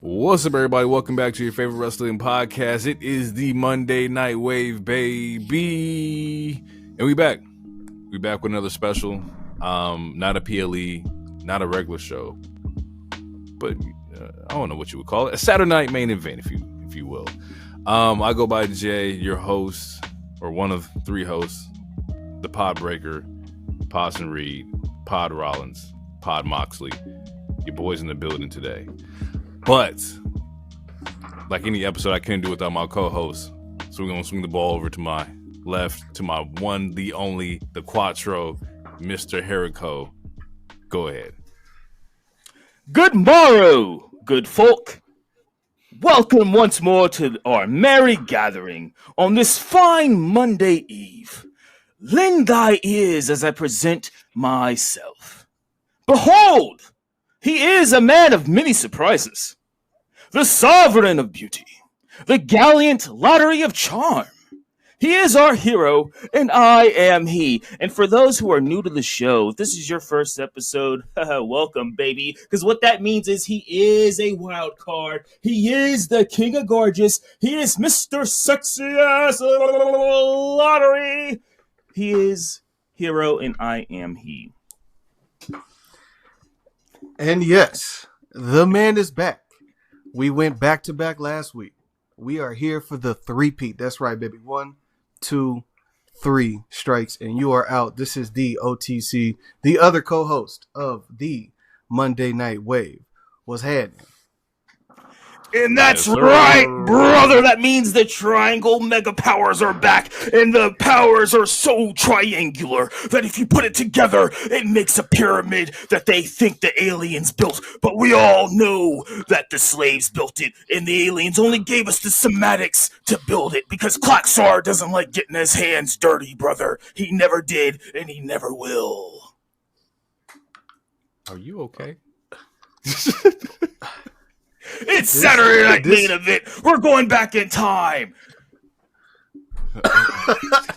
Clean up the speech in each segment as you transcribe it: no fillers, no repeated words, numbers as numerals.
What's up, everybody? Welcome back to your favorite wrestling podcast. It is the Monday Night Wave, baby. And we back. We back with another special. Not a PLE, not a regular show, but I don't know what you would call it. A Saturday night main event, if you will. I go by Jay, your host, or one of three hosts, the Pod Breaker, Podson Reed, Pod Rollins, Pod Moxley. Your boys in the building today. But like any episode, I couldn't do without my co-host. So we're gonna swing the ball over to my left, to my one, the only, the Quattro, Mr. Jericho. Go ahead. Good morrow, good folk. Welcome once more to our merry gathering on this fine Monday Eve. Lend thy ears as I present myself. Behold! He is a man of many surprises, the sovereign of beauty, the gallant lottery of charm. He is our hero, and I am he. And for those who are new to the show, if this is your first episode, welcome, baby. Because what that means is he is a wild card. He is the king of gorgeous. He is Mr. Sexy Ass Lottery. He is hero, and I am he. And yes, the man is back. We went back to back last week. We are here for the three-peat. That's right, baby. 1, 2, 3 strikes, and you are out. This is the OTC, the other co-host of the Monday Night Wave. What's happening? And that's right, brother. That means the triangle mega powers are back, and the powers are so triangular that if you put it together, it makes a pyramid that they think the aliens built. But we all know that the slaves built it, and the aliens only gave us the schematics to build it because Klaxar doesn't like getting his hands dirty, brother. He never did, and he never will. Are you okay? It's Saturday Night Main Event. We're going back in time.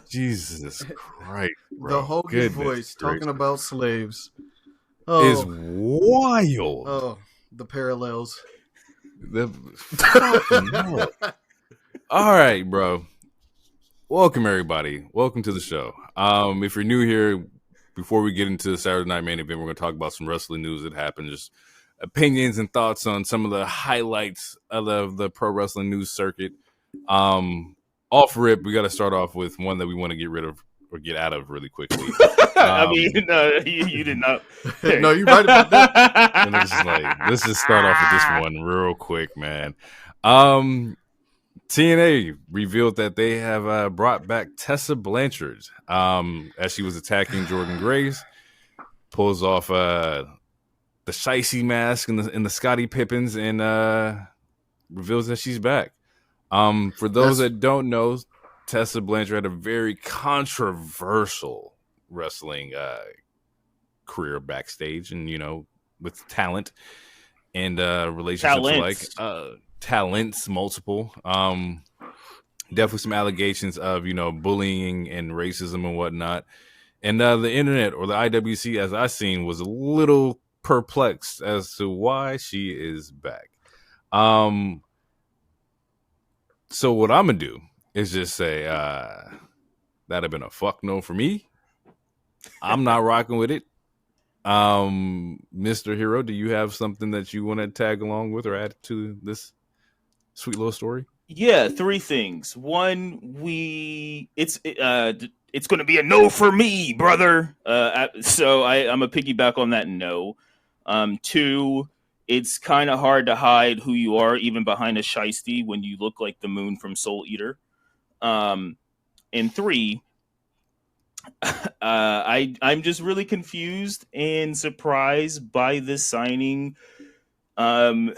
Jesus Christ, bro. The Hogan voice talking about slaves is wild. Oh, the parallels. All right, bro. Welcome, everybody. Welcome to the show. If you're new here, before we get into the Saturday Night Main Event, we're going to talk about some wrestling news that happened, just opinions and thoughts on some of the highlights of the pro wrestling news circuit. Off rip, we got to start off with one that we want to get rid of or get out of really quickly. I mean, you did not. No, you're right about that. And let's just start off with this one real quick, man. TNA revealed that they have brought back Tessa Blanchard as she was attacking Jordan Grace. Pulls off the Shicey mask and the Scottie Pippins, and reveals that she's back. For those that don't know, Tessa Blanchard had a very controversial wrestling career backstage, and with talent and relationships talents multiple. Definitely some allegations of bullying and racism and whatnot. And the internet, or the IWC, as I seen, was a little perplexed as to why she is back. So what I'm gonna do is just say that'd have been a fuck no for me. I'm not rocking with it. Mr. Hero, do you have something that you want to tag along with or add to this sweet little story? Yeah, 3 things. One, it's going to be a no for me, brother. So I'm a piggyback on that no. 2, it's kind of hard to hide who you are even behind a shiesty when you look like the moon from Soul Eater. And 3, I'm just really confused and surprised by this signing. As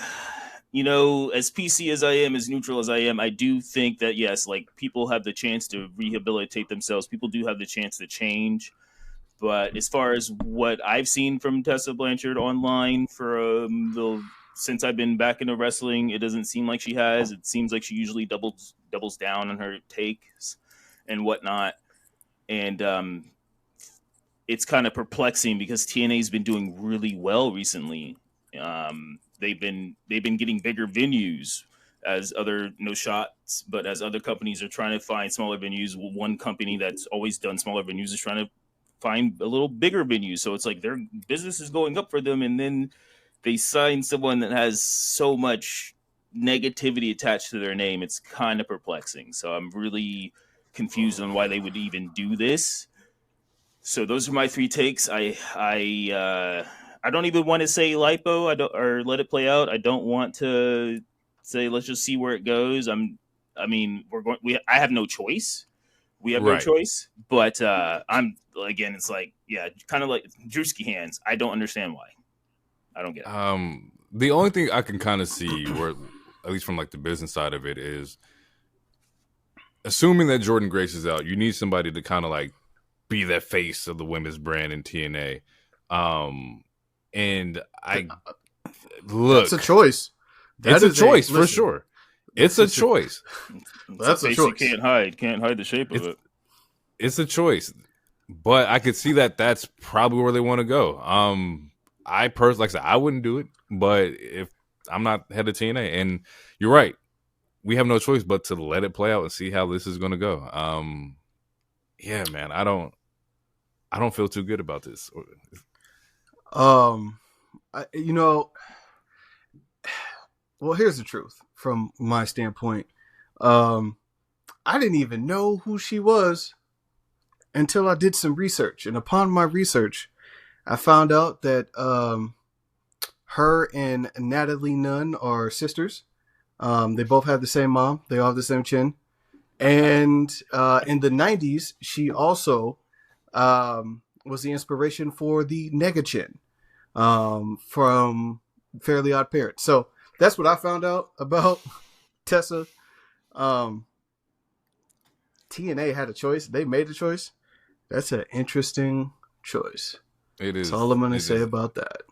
PC as I am, as neutral as I am, I do think that, yes, like, people have the chance to rehabilitate themselves. People do have the chance to change. But as far as what I've seen from Tessa Blanchard online since I've been back into wrestling, it doesn't seem like she has. It seems like she usually doubles down on her takes and whatnot. And it's kind of perplexing because TNA's been doing really well recently. they've been getting bigger venues as other no shots, but as other companies are trying to find smaller venues, one company that's always done smaller venues is trying to find a little bigger venues. So it's like their business is going up for them, and then they sign someone that has so much negativity attached to their name. It's kind of perplexing. So I'm really confused on why they would even do this. So those are my 3 takes. I don't even want to say lipo. Or let it play out. I don't want to say let's just see where it goes. I have no choice. We have no choice. But I'm again. It's like kind of like Drewski hands. I don't understand why. I don't get it. The only thing I can kind of see, where at least from like the business side of it, is assuming that Jordynne Grace is out, you need somebody to kind of like be that face of the women's brand in TNA. And I look, it's a choice. It's a choice for sure. It's a choice. That's a choice. You can't hide the shape of it. It's a choice, but I could see that that's probably where they want to go. I personally, like I said, I wouldn't do it, but if I'm not head of TNA, and you're right, we have no choice but to let it play out and see how this is going to go. Yeah, man, I don't feel too good about this. Well, here's the truth from my standpoint. I didn't even know who she was until I did some research, and upon my research, I found out that her and Natalie Nunn are sisters. They both have the same mom. They all have the same chin. And in the 90s, she also was the inspiration for the Nega Chin from Fairly Odd Parents. So that's what I found out about Tessa. TNA had a choice. They made a choice. That's an interesting choice. It is. That's all I'm going to say about that.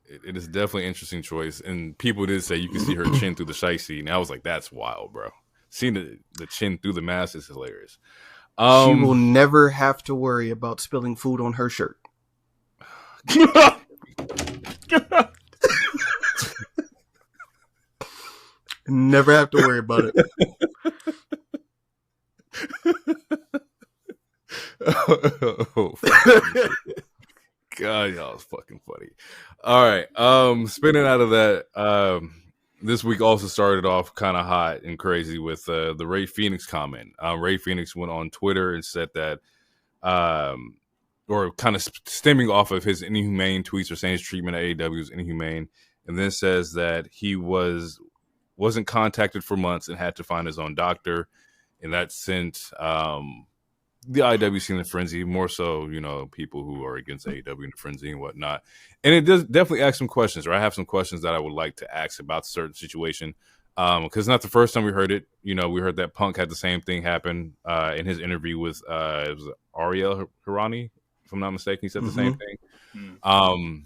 It is definitely an interesting choice. And people did say you can see her chin through the shiesty. And I was like, that's wild, bro. Seeing the chin through the mask is hilarious. She will never have to worry about spilling food on her shirt. Never have to worry about it. God, y'all is fucking funny. All right. Spinning out of that, this week also started off kind of hot and crazy with the Ray Phoenix comment. Ray Phoenix went on Twitter and said that, or kind of stemming off of his inhumane tweets or saying his treatment at AEW was inhumane, and then says that he wasn't contacted for months and had to find his own doctor, and that sent the IWC in the frenzy, more so, people who are against AEW in the frenzy and whatnot. And it does definitely ask some questions, or I have some questions that I would like to ask about a certain situation. Because it's not the first time we heard it. We heard that Punk had the same thing happen in his interview with it was Ariel Hirani, if I'm not mistaken. He said the same thing. And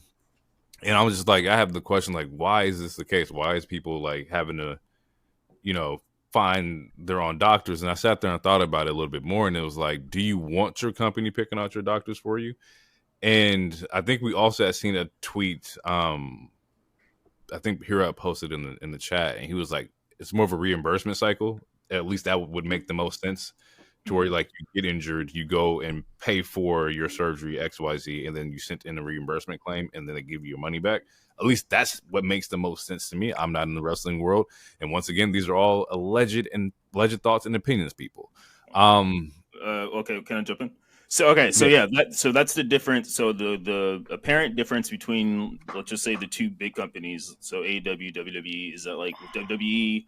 I was just like, I have the question, like, why is this the case? Why is people like having to, find their own doctors? And I sat there and thought about it a little bit more, and it was like, do you want your company picking out your doctors for you? And I think we also had seen a tweet, I think Hira posted in the chat, and he was like, it's more of a reimbursement cycle. At least that would make the most sense, to where like you get injured, you go and pay for your surgery XYZ, and then you sent in a reimbursement claim, and then they give you your money back. At least that's what makes the most sense to me. I'm not in the wrestling world, and once again, these are all alleged thoughts and opinions, people. Okay, can I jump in? So that's the difference. So the apparent difference between, let's just say, the two big companies, so AEW, WWE, is that like with WWE,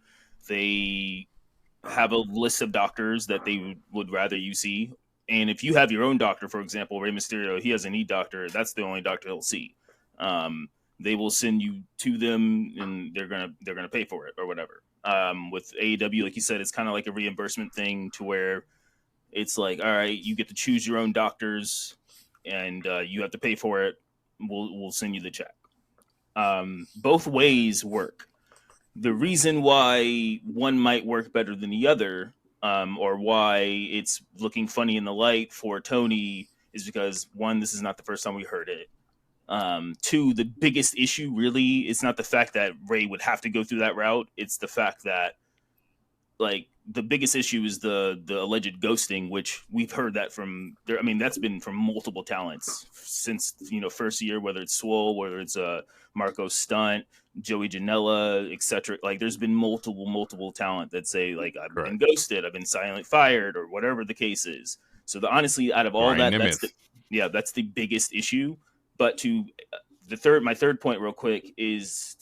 they have a list of doctors that they would rather you see, and if you have your own doctor, for example, Rey Mysterio, he has a knee doctor. That's the only doctor he'll see. They will send you to them, and they're gonna pay for it or whatever. With AEW, like you said, it's kind of like a reimbursement thing, to where it's like, all right, you get to choose your own doctors, and you have to pay for it. We'll send you the check. Both ways work. The reason why one might work better than the other, or why it's looking funny in the light for Tony, is because, one, this is not the first time we heard it. Two, the biggest issue really is not the fact that Ray would have to go through that route. It's the fact that, like, the biggest issue is the alleged ghosting, which we've heard that from there. I mean, that's been from multiple talents since, first year, whether it's Swole, whether it's Marco Stunt, Joey Janela, etc. Like, there's been multiple talent that say, like, I've been ghosted, I've been silently fired, or whatever the case is. So honestly, out of all Brian that, Nemeth. that's the biggest issue. But my third point real quick is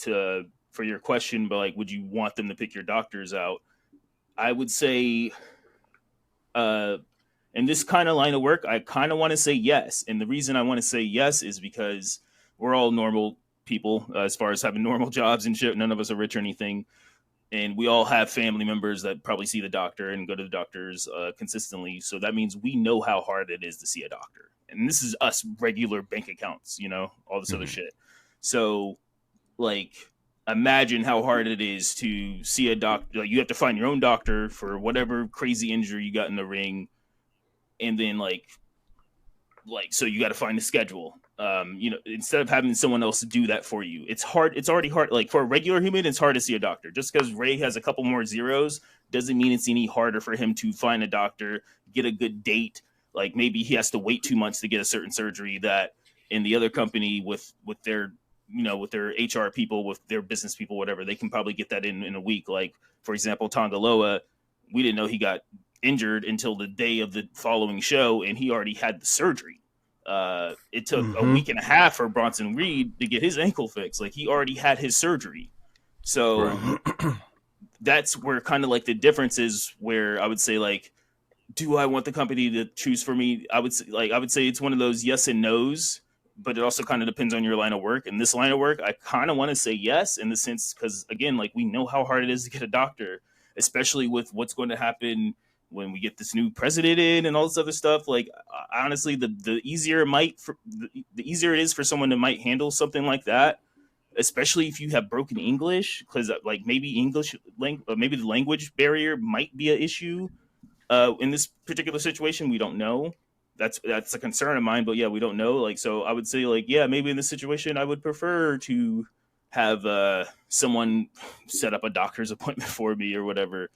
for your question, but like, would you want them to pick your doctors out? I would say, in this kind of line of work, I kind of want to say yes. And the reason I want to say yes is because we're all normal people, as far as having normal jobs and shit. None of us are rich or anything. And we all have family members that probably see the doctor and go to the doctors consistently. So that means we know how hard it is to see a doctor. And this is us regular bank accounts, all this other shit. So, like, imagine how hard it is to see a doctor. Like, you have to find your own doctor for whatever crazy injury you got in the ring, and then like so you got to find a schedule. Instead of having someone else do that for you, it's hard. It's already hard. Like, for a regular human, it's hard to see a doctor. Just because Ray has a couple more zeros doesn't mean it's any harder for him to find a doctor, get a good date. Like, maybe he has to wait 2 months to get a certain surgery that in the other company with their with their HR people, with their business people, whatever, they can probably get that in a week. Like, for example, Tongaloa, we didn't know he got injured until the day of the following show, and he already had the surgery. It took a week and a half for Bronson Reed to get his ankle fixed. Like, he already had his surgery. So that's where kind of like the difference is, where I would say, like, do I want the company to choose for me? I would say it's one of those yes and no's, but it also kind of depends on your line of work. In this line of work, I kind of want to say yes, in the sense, because again, like, we know how hard it is to get a doctor, especially with what's going to happen when we get this new president in and all this other stuff. Like, honestly, the easier it is for someone to might handle something like that, especially if you have broken English, because like maybe maybe the language barrier might be an issue. In this particular situation, we don't know. That's a concern of mine, but yeah, we don't know. Like, so I would say, like, yeah, maybe in this situation, I would prefer to have someone set up a doctor's appointment for me or whatever.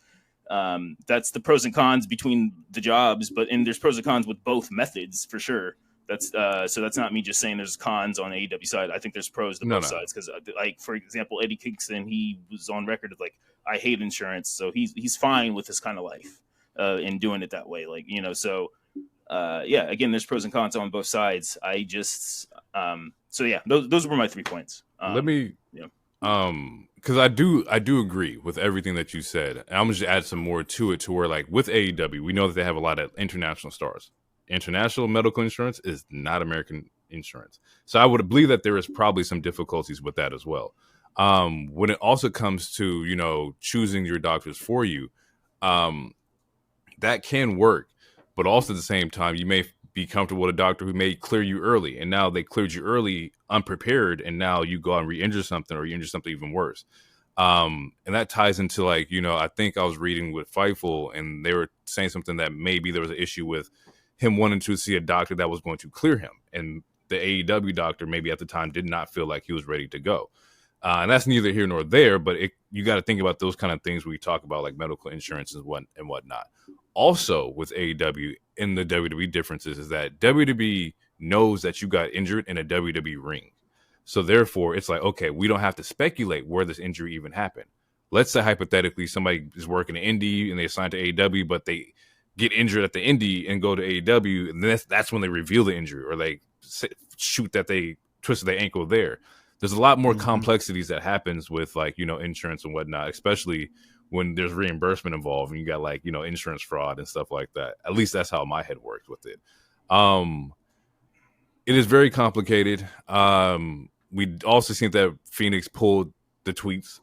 That's the pros and cons between the jobs, and there's pros and cons with both methods for sure. So that's not me just saying there's cons on the AEW side. I think there's pros to both sides, because like, for example, Eddie Kingston, he was on record of, like, I hate insurance, so he's fine with this kind of life. In doing it that way, like, so yeah, again, there's pros and cons on both sides. I just so yeah, those were my 3 points. Let me because I do agree with everything that you said, and I'm gonna just add some more to it, to where, like, with AEW, we know that they have a lot of international stars. International medical insurance is not American insurance, so I would believe that there is probably some difficulties with that as well. When it also comes to choosing your doctors for you, that can work, but also at the same time, you may be comfortable with a doctor who may clear you early, and now they cleared you early unprepared, and now you go out and re-injure something, or you injure something even worse. And that ties into, like, I think I was reading with Fightful, and they were saying something that maybe there was an issue with him wanting to see a doctor that was going to clear him, and the AEW doctor maybe at the time did not feel like he was ready to go. And that's neither here nor there, but you got to think about those kind of things when we talk about, like, medical insurance and whatnot. Also, with AEW and the WWE differences is that WWE knows that you got injured in a WWE ring. So therefore, it's like, okay, we don't have to speculate where this injury even happened. Let's say hypothetically somebody is working in indie and they assign to AEW, but they get injured at the indie and go to AEW, and that's when they reveal the injury, or they shoot that they twisted their ankle there. There's a lot more complexities that happens with, like, insurance and whatnot, especially when there's reimbursement involved and you got, like, insurance fraud and stuff like that. At least that's how my head worked with it. It is very complicated. We also seen that Phoenix pulled the tweets.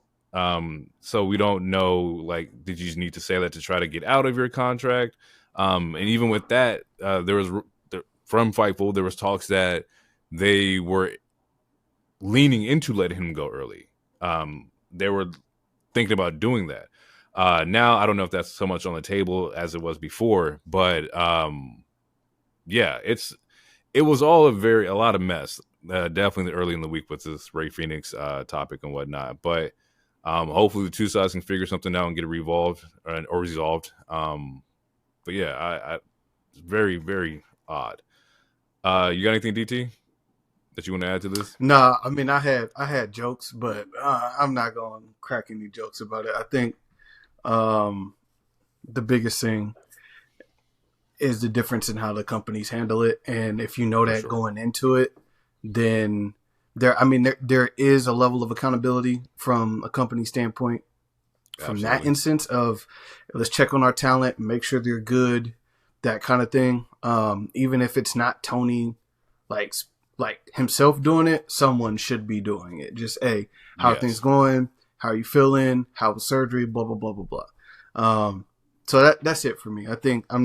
So we don't know, like, did you need to say that to try to get out of your contract? And even with that, from Fightful, there was talks that they were leaning into letting him go early. They were thinking about doing that. Now, I don't know if that's so much on the table as it was before, but yeah, it was all a lot of mess. definitely early in the week with this Ray Phoenix topic and whatnot. But hopefully the two sides can figure something out and get it resolved. But yeah, I very, very odd. You got anything, DT, that you want to add to this? Nah, I mean, I had jokes, but I'm not going to crack any jokes about it. I think the biggest thing is the difference in how the companies handle it. And if you know that going into it, then there is a level of accountability from a company standpoint from that instance of let's check on our talent, make sure they're good, that kind of thing. Even if it's not Tony like himself doing it, someone should be doing it. Just, hey, how are things going? How are you feeling? How was surgery? Blah, blah, blah, blah, blah. So that's it for me. I think I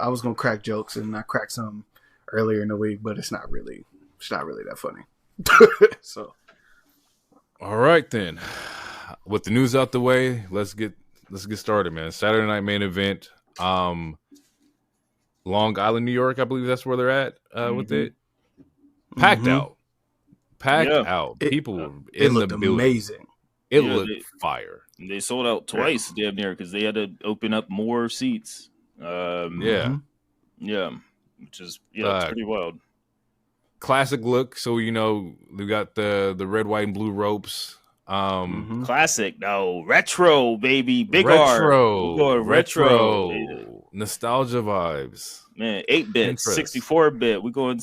was going to crack jokes and I cracked some earlier in the week, but it's not really that funny. So. All right, then. With the news out the way, let's get started, man. Saturday night main event. Long Island, New York, I believe that's where they're at with it. Packed out. People were in the building. Amazing. It looked fire. They sold out twice, damn near, because they had to open up more seats. Yeah, which is it's pretty wild. Classic look. So we got the red, white, and blue ropes. Classic, no, retro, baby, big retro, retro, nostalgia vibes. Man, 8-bit, 64-bit. We're going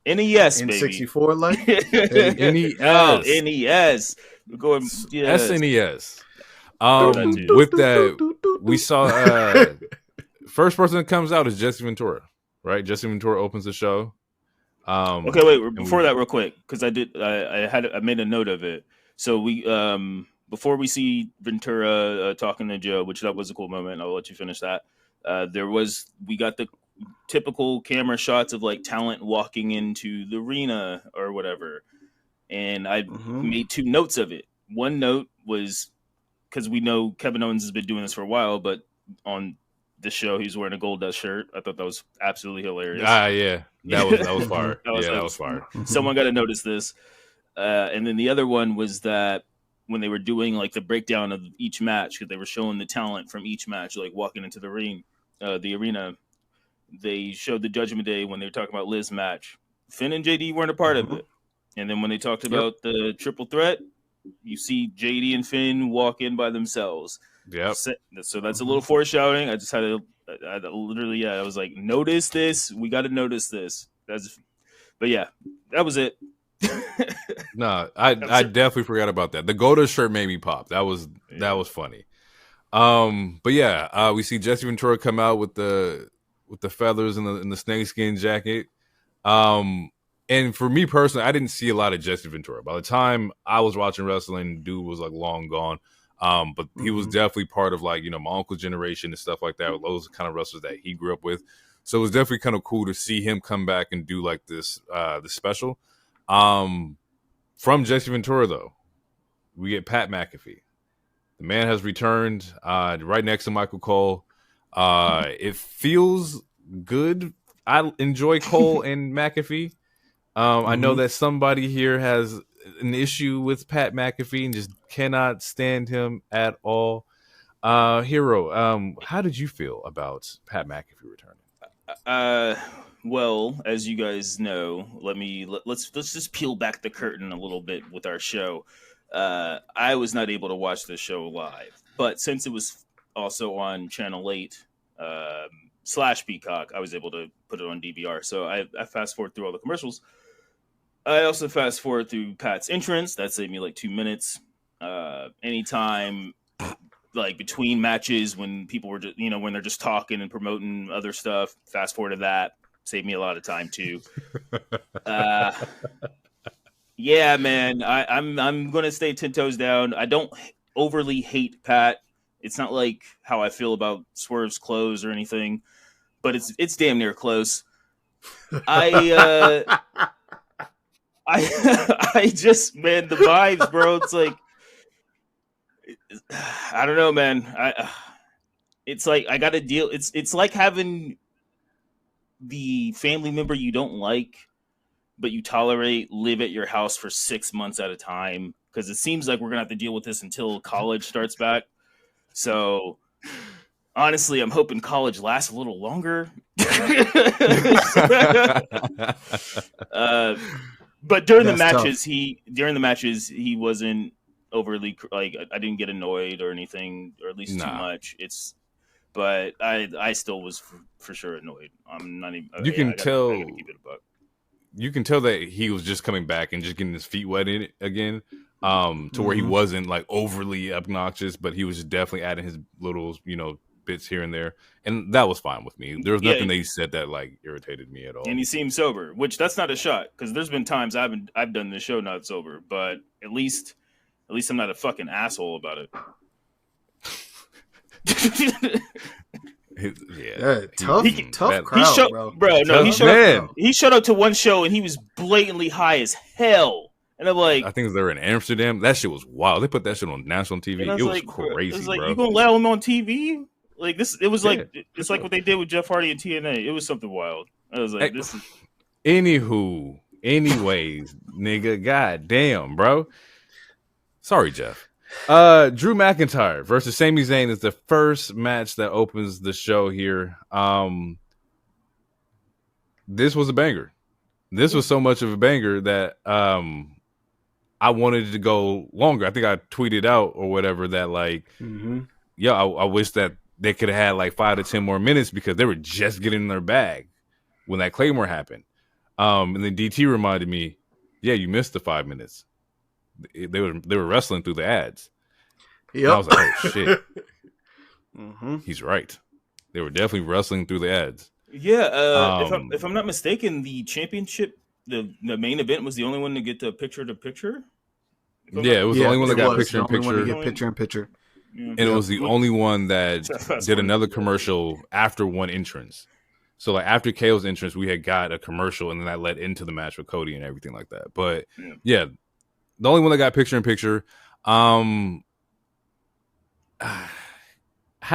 NES, baby. 64 like NES. Oh, NES. We're going SNES. With that, we saw first person that comes out is Jesse Ventura, right? Jesse Ventura opens the show. Okay, wait. Before that, real quick, because I made a note of it. So we before we see Ventura talking to Joe, which that was a cool moment. I'll let you finish that. We got the typical camera shots of like talent walking into the arena or whatever, and I made 2 notes of it. One note was because we know Kevin Owens has been doing this for a while, but on the show he's wearing a Gold Dust shirt. I thought that was absolutely hilarious. Yeah, that was fire. That was fire. Someone got to notice this. And then the other one was that when they were doing like the breakdown of each match, because they were showing the talent from each match, like walking into the arena, they showed the Judgment Day when they were talking about Liv's match. Finn and JD weren't a part of it. And then when they talked about the triple threat, you see JD and Finn walk in by themselves. Yep. So that's a little foreshadowing. I just had to literally, I was like, notice this. We got to notice this. But yeah, that was it. No, I definitely forgot about that. The Goldust shirt made me pop. That was funny. But yeah, we see Jesse Ventura come out with the feathers and the snakeskin jacket. And for me personally, I didn't see a lot of Jesse Ventura. By the time I was watching wrestling, dude was like long gone. But he was definitely part of like, my uncle's generation and stuff like that. Those kind of wrestlers that he grew up with. So it was definitely kind of cool to see him come back and do like this special. From Jesse Ventura though, we get Pat McAfee. The man has returned right next to Michael Cole. It feels good. I enjoy Cole and McAfee. I know that somebody here has an issue with Pat McAfee and just cannot stand him at all. Hero, how did you feel about Pat McAfee returning? Well, as you guys know, let's just peel back the curtain a little bit with our show. I was not able to watch the show live, but since it was also on Channel 8 / Peacock, I was able to put it on DVR. So I fast forward through all the commercials. I also fast forward through Pat's entrance. That saved me like 2 minutes. Anytime, like between matches, when people were just, when they're just talking and promoting other stuff, fast forward to that. Saved me a lot of time too. Yeah, man, I'm gonna stay 10 toes down. I don't overly hate Pat. It's not like how I feel about Swerve's clothes or anything, but it's damn near close. I just, man, the vibes, bro. It's like, I don't know, man. It's like I got to deal. It's like having the family member you don't like but you tolerate, live at your house for 6 months at a time, because it seems like we're gonna have to deal with this until college starts back. So honestly, I'm hoping college lasts a little longer. But during the matches, he wasn't overly like, I didn't get annoyed or anything, or at least too much. But I still was for sure annoyed. I'm not even. You can tell. I gotta keep it a buck. You can tell that he was just coming back and just getting his feet wet in it again, to where he wasn't like overly obnoxious, but he was just definitely adding his little, bits here and there, and that was fine with me. There was nothing that he said that like irritated me at all. And he seemed sober, which that's not a shot, because there's been times I've done this show not sober, but at least I'm not a fucking asshole about it. Tough crowd, bro. He showed up to one show and he was blatantly high as hell. And I'm like, I think they were in Amsterdam. That shit was wild. They put that shit on national TV. It was like, crazy, it was like, bro. You gonna allow him on TV? Like this? It was like it's like what they did with Jeff Hardy and TNA. It was something wild. I was like, this is. Anyways, nigga, goddamn, bro. Sorry, Jeff. Drew McIntyre versus Sami Zayn is the first match that opens the show here. This was a banger. This was so much of a banger that I wanted it to go longer. I think I tweeted out or whatever that like, I wish that they could have had like 5 to 10 more minutes, because they were just getting in their bag when that Claymore happened. And then DT reminded me, you missed the 5 minutes. They were wrestling through the ads. Yep. I was like, oh shit. He's right. They were definitely wrestling through the ads. Yeah, if I'm not mistaken, the championship, the main event was the only one to get the picture-to-picture. Yeah, it was the only one that got picture-in-picture. Picture-in-picture. And it was the only one that did another commercial after one entrance. So like after KO's entrance, we had got a commercial, and then that led into the match with Cody and everything like that. But the only one that got picture-in-picture. How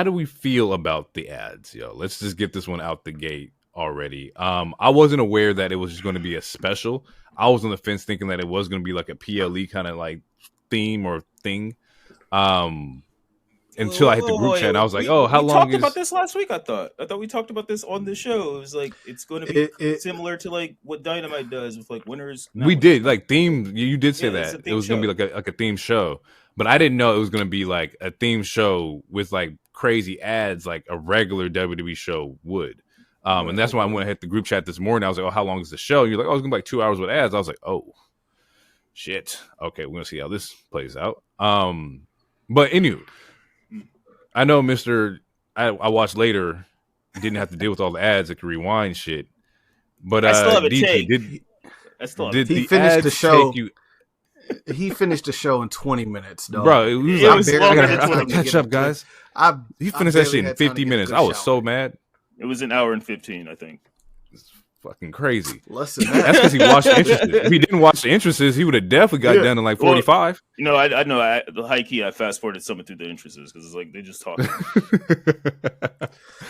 do we feel about the ads, yo? Let's just get this one out the gate already. I wasn't aware that it was just going to be a special. I was on the fence thinking that it was going to be like a PLE kind of like theme or thing. Until I hit the group chat, and I was like, "Oh, how long?" We talked about this last week. I thought we talked about this on the show. It was like it's going to be similar to like what Dynamite does with like winners. We did like theme. You did say that it was going to be like a theme show, but I didn't know it was going to be like a theme show with like crazy ads like a regular WWE show would. And that's why I went and hit the group chat this morning. I was like, "Oh, how long is the show?" And you're like, "Oh, it's going to be like 2 hours with ads." I was like, "Oh, shit. Okay, we're going to see how this plays out." But anyway. I know, I watched later. Didn't have to deal with all the ads that could rewind shit. But I still have a DT, take. He finished the show. He finished the show in 20 minutes, dog. Bro, I gotta catch up, guys. He finished that shit in 50 minutes. I was so mad. It was an hour and 15, I think. Fucking crazy. Listen, that's because he watched the entrances. If he didn't watch the entrances, he would have definitely got done in like 45. Well, I know. The high key, I fast forwarded someone through the entrances because it's like they just talk.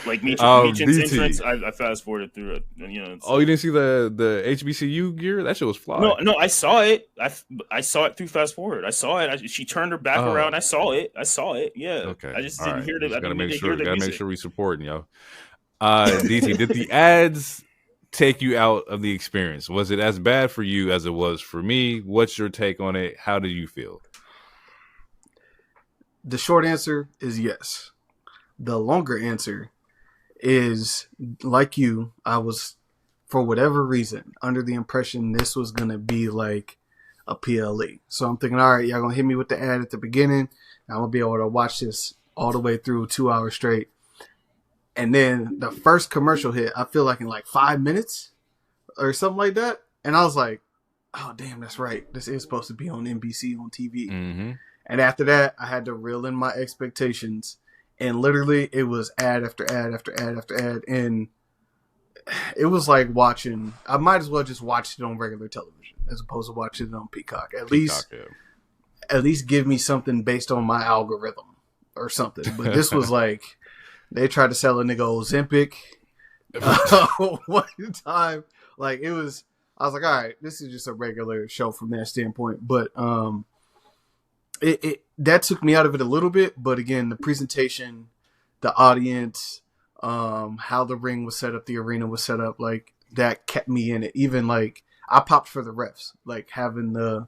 Like Meechin's entrance, I fast forwarded through it. And, you didn't see the HBCU gear? That shit was fly. No, I saw it. I saw it through fast forward. I saw it. She turned her back around. I saw it. Yeah. Okay. I just didn't hear it. Gotta make sure we supporting, yo. DT, did the ads take you out of the experience? Was it as bad for you as it was for me? What's your take on it? How do you feel? The short answer is yes. The longer answer is, like you, I was, for whatever reason, under the impression this was going to be like a PLE. So I'm thinking, all right, y'all going to hit me with the ad at the beginning. I'm going to be able to watch this all the way through 2 hours straight. And then the first commercial hit, I feel like in like 5 minutes or something like that. And I was like, oh, damn, that's right. This is supposed to be on NBC on TV. Mm-hmm. And after that, I had to reel in my expectations. And literally, it was ad after ad after ad after ad. And it was like watching, I might as well just watch it on regular television as opposed to watching it on Peacock. At least give me something based on my algorithm or something. But this was like, they tried to sell a nigga Ozempic one time. Like, it was, I was like, all right, this is just a regular show from that standpoint. But it that took me out of it a little bit. But again, the presentation, the audience, how the ring was set up, the arena was set up, like that kept me in it. Even like I popped for the refs, like having the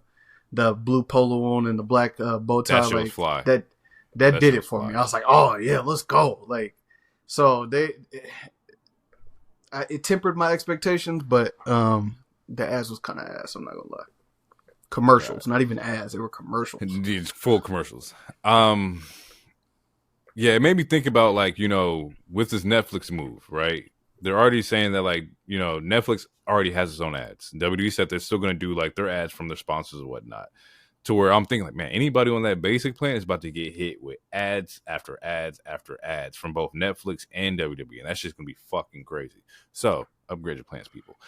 blue polo on and the black bow tie, That like show's fly. that did it for fly. me. I was like, oh yeah, let's go. Like, so it tempered my expectations, but the ads was kind of ass. I'm not gonna lie. Commercials, not even ads; they were commercials. Indeed, full commercials. Yeah, it made me think about, like, you know, with this Netflix move, right? They're already saying that, like, you know, Netflix already has its own ads. WWE said they're still going to do, like, their ads from their sponsors and whatnot. To where I'm thinking, like, man, anybody on that basic plan is about to get hit with ads after ads after ads from both Netflix and WWE. And that's just going to be fucking crazy. So, upgrade your plans, people.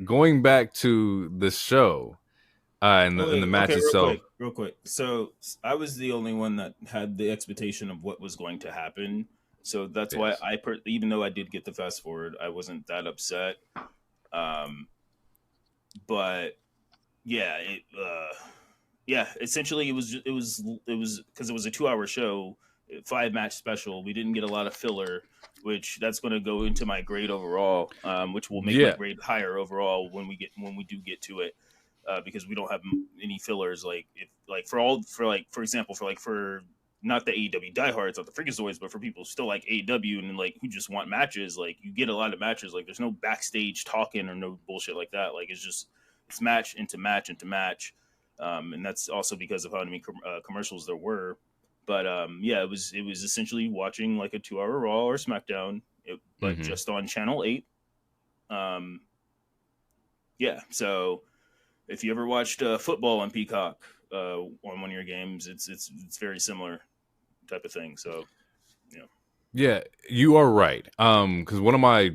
Going back to the show, and the match itself. Real quick. So I was the only one that had the expectation of what was going to happen. So that's why even though I did get the fast forward, I wasn't that upset. But yeah, essentially it was because it was a 2-hour show, 5-match special. We didn't get a lot of filler, which that's going to go into my grade overall, which will make my grade higher overall when we do get to it. Because we don't have any fillers, for example, for not the AEW diehards, not the freakazoids, but for people still like AEW and like who just want matches, like you get a lot of matches. Like there's no backstage talking or no bullshit like that. Like it's match into match into match, and that's also because of how many commercials there were. But it was essentially watching like a 2-hour Raw or SmackDown, but just on Channel 8. So. If you ever watched football on Peacock on one of your games, it's very similar type of thing. So, yeah, you are right. Because one of my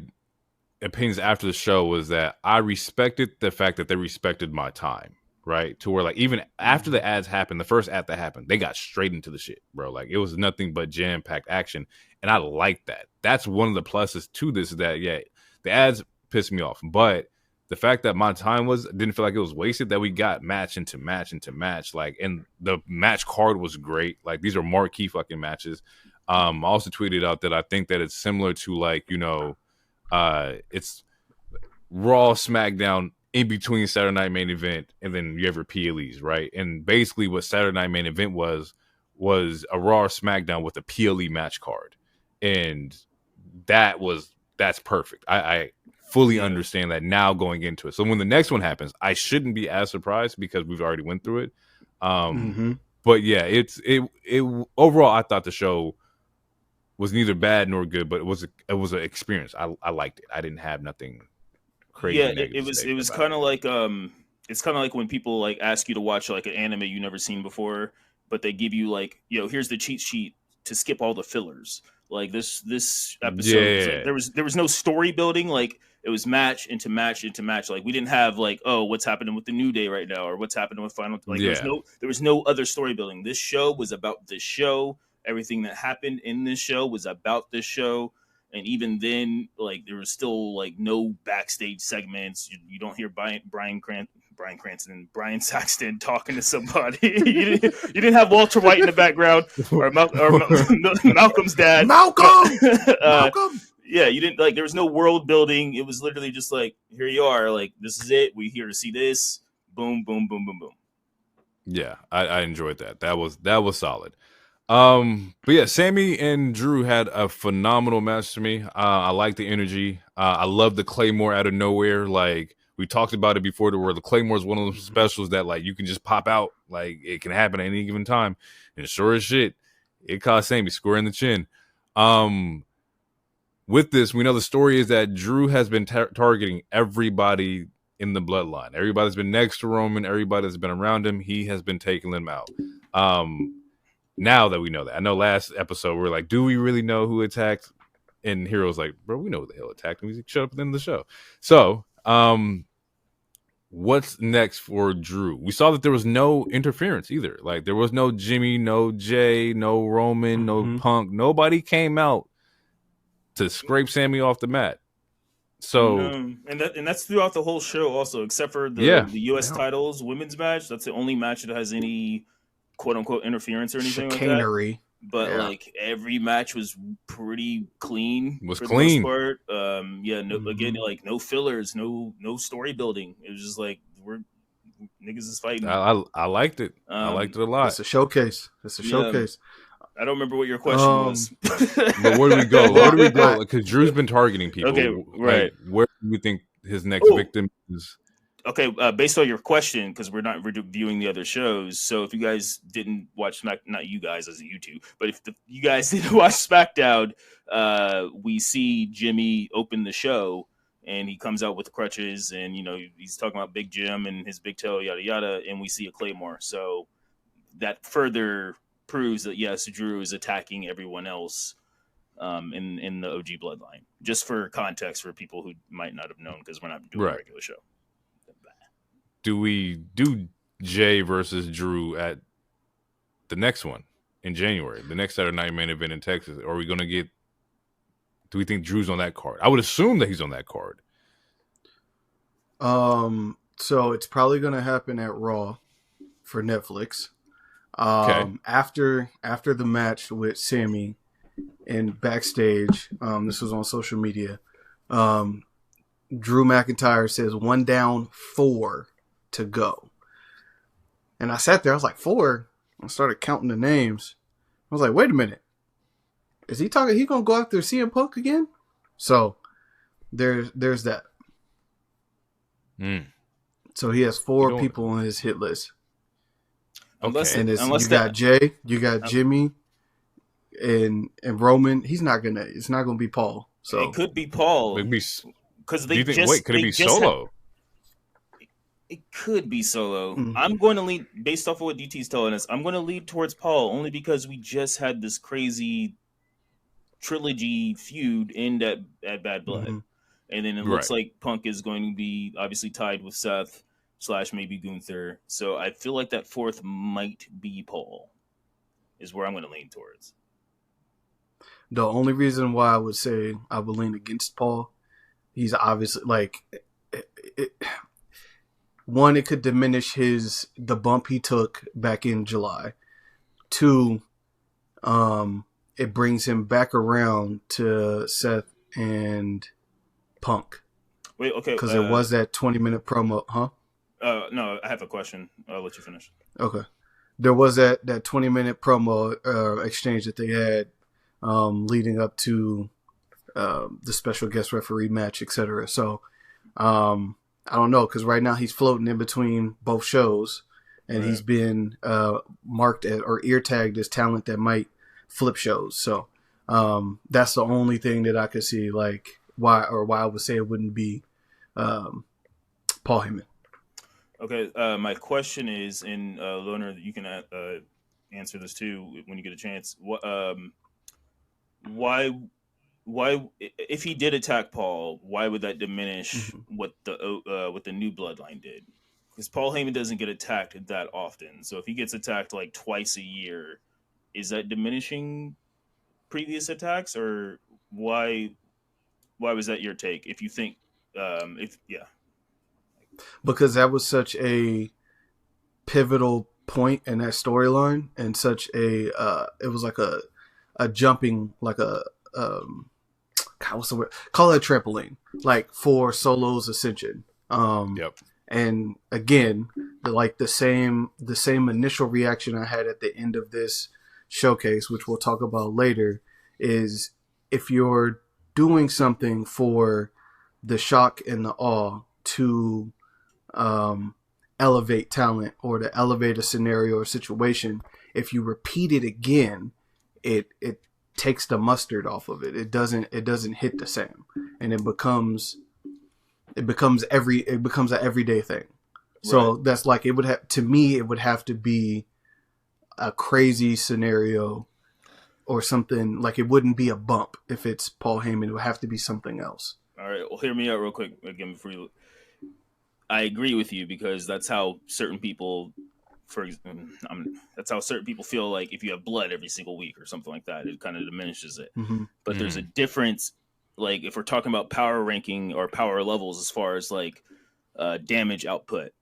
opinions after the show was that I respected the fact that they respected my time, right? To where like even after the ads happened, the first ad that happened, they got straight into the shit, bro. Like it was nothing but jam-packed action, and I like that. That's one of the pluses to this. Is that the ads pissed me off, but the fact that my time didn't feel like it was wasted, that we got match into match into match, like, and the match card was great. Like these are marquee fucking matches. I also tweeted out that I think that it's similar to like, you know, it's Raw, SmackDown in between Saturday Night Main Event, and then you have your PLEs, right? And basically what Saturday Night Main Event was a Raw or SmackDown with a PLE match card. And that's perfect. I fully understand that now going into it. So when the next one happens, I shouldn't be as surprised because we've already went through it. But yeah, it overall, I thought the show was neither bad nor good, but it was an experience. I liked it. I didn't have nothing crazy. Yeah, it was kind of like it's kind of like when people like ask you to watch like an anime you never seen before, but they give you like, here's the cheat sheet to skip all the fillers. Like this episode, like, there was no story building. Like it was match into match into match. Like we didn't have like, oh, what's happening with the New Day right now, or what's happening with Final. Like there was no other story building. This show was about this show. Everything that happened in this show was about this show. And even then, like there was still like no backstage segments. You don't hear Bryan Cranston and Brian Saxton talking to somebody. you didn't have Walter White in the background or Malcolm's dad. Malcolm. Yeah, you didn't like. There was no world building. It was literally just like, here you are. Like this is it. We're here to see this. Boom, boom, boom, boom, boom. Yeah, I enjoyed that. That was solid. But yeah, Sami and Drew had a phenomenal match to me. I like the energy. I love the Claymore out of nowhere. Like we talked about it before, to where the Claymore is one of those specials that like you can just pop out. Like it can happen at any given time. And sure as shit, it caught Sami square in the chin. With this, we know the story is that Drew has been targeting everybody in the bloodline. Everybody's been next to Roman. Everybody that's been around him, he has been taking them out. Now that we know that, I know last episode we were like, do we really know who attacked? And Hero's like, bro, we know who the hell attacked him. He shut up at the end of the show. So, what's next for Drew? We saw that there was no interference either. Like there was no Jimmy, no Jay, no Roman, no Punk. Nobody came out to scrape Sami off the mat. So and that's throughout the whole show, also, except for yeah, the U.S. Yeah. titles women's match. That's the only match that has any quote unquote interference or anything like that. Chicanery. But Yeah. like every match was pretty clean Was for clean. the most part. Again, like no fillers, no story building. It was just like niggas is fighting. I liked it. I liked it a lot. It's a showcase. It's a showcase. I don't remember what your question was. But where do we go? Where do we go? Because Drew's been targeting people. Okay, right. Like, where do you think his next victim is? Okay, based on your question, because we're not reviewing the other shows. So if you guys didn't watch not you guys as a YouTube, but if you guys didn't watch SmackDown, we see Jimmy open the show and he comes out with crutches and he's talking about Big Jim and his big toe, yada yada, and we see a Claymore. So that further proves that yes, Drew is attacking everyone else in the OG bloodline. Just for context for people who might not have known, because we're not doing a regular show. Do we do Jay versus Drew at the next one in January, the next Saturday night main event in Texas? Or are we going to get? Do we think Drew's on that card? I would assume that he's on that card. So it's probably going to happen at Raw for Netflix. After the match with Sami and backstage, this was on social media. Drew McIntyre says 1 down, 4 to go. And I sat there, I was like, 4? I started counting the names. I was like, wait a minute. Is he talking? He gonna go after CM Punk again? So there's that. So he has 4 people on his hit list. Okay. You got Jay, you got Jimmy, and Roman. It's not gonna be Paul. So it could be Paul. Because could it be Solo? It could be Solo. Mm-hmm. I'm going to lean, based off of what DT's telling us, I'm going to lean towards Paul only because we just had this crazy trilogy feud end at Bad Blood. Mm-hmm. And then it looks like Punk is going to be obviously tied with Seth / maybe Gunther. So I feel like that 4th might be Paul, is where I'm going to lean towards. The only reason why I would say I would lean against Paul, he's obviously like, one, it could diminish the bump he took back in July. 2, it brings him back around to Seth and Punk. Wait, okay. Because there was that 20-minute promo, huh? No, I have a question. I'll let you finish. Okay. There was that 20-minute promo exchange that they had leading up to the special guest referee match, etc. So, I don't know, because right now he's floating in between both shows, and he's been marked or ear tagged as talent that might flip shows. So that's the only thing that I could see, like why I would say it wouldn't be Paul Heyman. Okay, my question is, and Loner, you can answer this too when you get a chance. Why, if he did attack Paul, why would that diminish what the new bloodline did? Because Paul Heyman doesn't get attacked that often. So if he gets attacked like twice a year, is that diminishing previous attacks, or why was that your take? If you think, because that was such a pivotal point in that storyline, and such a it was like a jumping, like a God, what's the word? Call it a trampoline, like for Solo's ascension. Yep. And again, the same initial reaction I had at the end of this showcase, which we'll talk about later, is if you're doing something for the shock and the awe to elevate talent or to elevate a scenario or situation, if you repeat it again, it takes the mustard off of it. It doesn't hit the same, and it becomes an everyday thing. So that's like, it would have to be a crazy scenario or something. Like, it wouldn't be a bump if it's Paul Heyman. It would have to be something else. All right, well, hear me out real quick again before you. I agree with you, because that's how certain people, that's how certain people feel. Like if you have blood every single week or something like that, it kind of diminishes it. Mm-hmm. But there's a difference like if we're talking about power ranking or power levels as far as like damage output,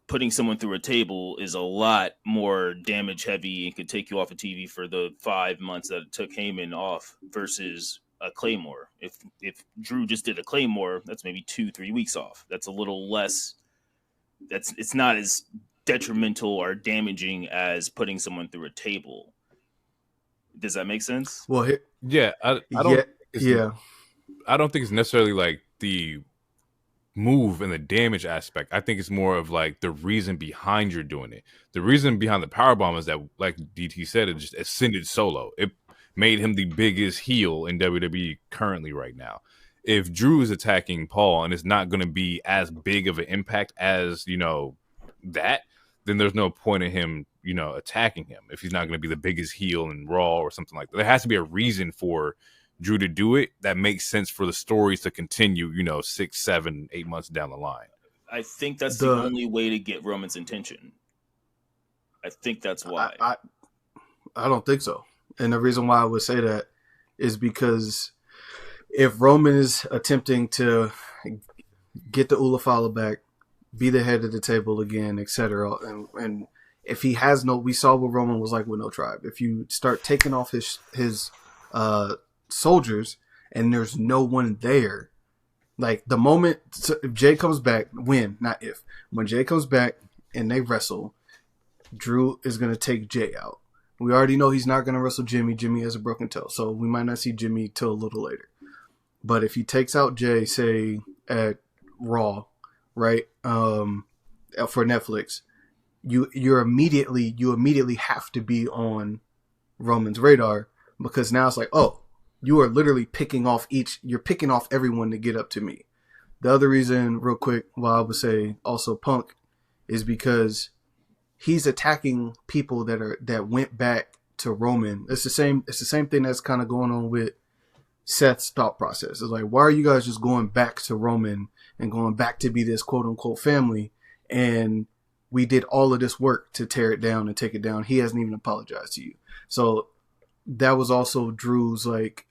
putting someone through a table is a lot more damage heavy and could take you off of TV for the 5 months that it took Heyman off versus a Claymore. If Drew just did a Claymore, that's maybe 2-3 weeks off. That's a little less. It's not as detrimental or damaging as putting someone through a table. Does that make sense? Well, Yeah, I don't. yeah. I don't think it's necessarily like the move and the damage aspect. I think it's more of like the reason behind you're doing it. The reason behind the powerbomb is that, like DT said, it just ascended Solo. It made him the biggest heel in WWE currently right now. If Drew is attacking Paul and it's not going to be as big of an impact as, that, then there's no point in him, attacking him if he's not going to be the biggest heel in Raw or something like that. There has to be a reason for Drew to do it that makes sense for the stories to continue, 6, 7, 8 months down the line. I think that's the only way to get Roman's attention. I think that's why. I don't think so. And the reason why I would say that is because if Roman is attempting to get the Ulafala back, be the head of the table again, etc., and if he has we saw what Roman was like with no tribe. If you start taking off his soldiers and there's no one there, like the moment if Jay comes back, when Jay comes back and they wrestle, Drew is going to take Jay out. We already know he's not going to wrestle Jimmy. Jimmy has a broken toe, so we might not see Jimmy till a little later. But if he takes out Jay, say at Raw, right, for Netflix, you immediately have to be on Roman's radar, because now it's like, oh, you are literally picking off everyone to get up to me. The other reason, real quick, why I would say also Punk, is because he's attacking people that went back to Roman. It's the same thing that's kind of going on with Seth's thought process. It's like, why are you guys just going back to Roman and going back to be this quote unquote family? And we did all of this work to tear it down and take it down. He hasn't even apologized to you. So that was also Drew's like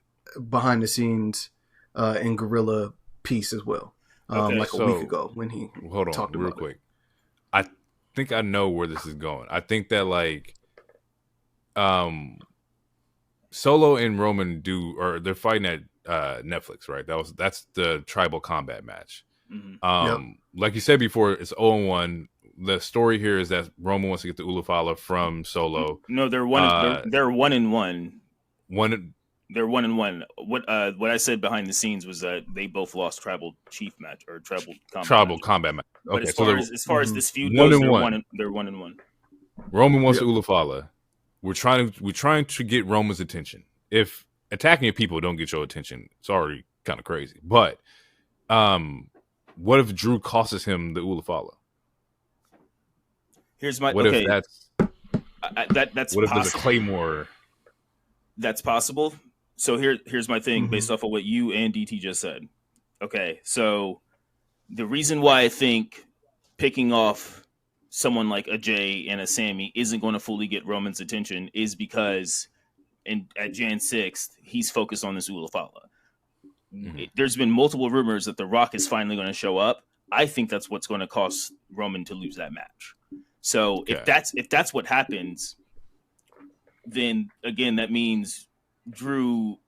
behind the scenes and guerrilla piece as well. A week ago when he talked about quick. I think I know where this is going. I think that like Solo and Roman they're fighting at Netflix, right? That's the tribal combat match. Mm-hmm. Like you said before, it's 0-1. The story here is that Roman wants to get the Ulafala from Solo. No, they're 1-1. They're 1-1. They're 1-1. What I said behind the scenes was that they both lost tribal chief match or tribal combat match. Okay, but as far as this feud goes, they're 1-1. Roman wants the Ulafala. We're trying to get Roman's attention. If attacking people don't get your attention, it's already kind of crazy. But what if Drew costs him the Ulafala? Here's my what okay. if that's what if there's a Claymore? That's possible. So here's my thing based off of what you and DT just said. Okay, so the reason why I think picking off someone like a Jay and a Sami isn't going to fully get Roman's attention is because at Jan 6th, he's focused on this Ulafala. There's been multiple rumors that The Rock is finally going to show up. I think that's what's going to cause Roman to lose that match. So if that's what happens, then again that means Drew.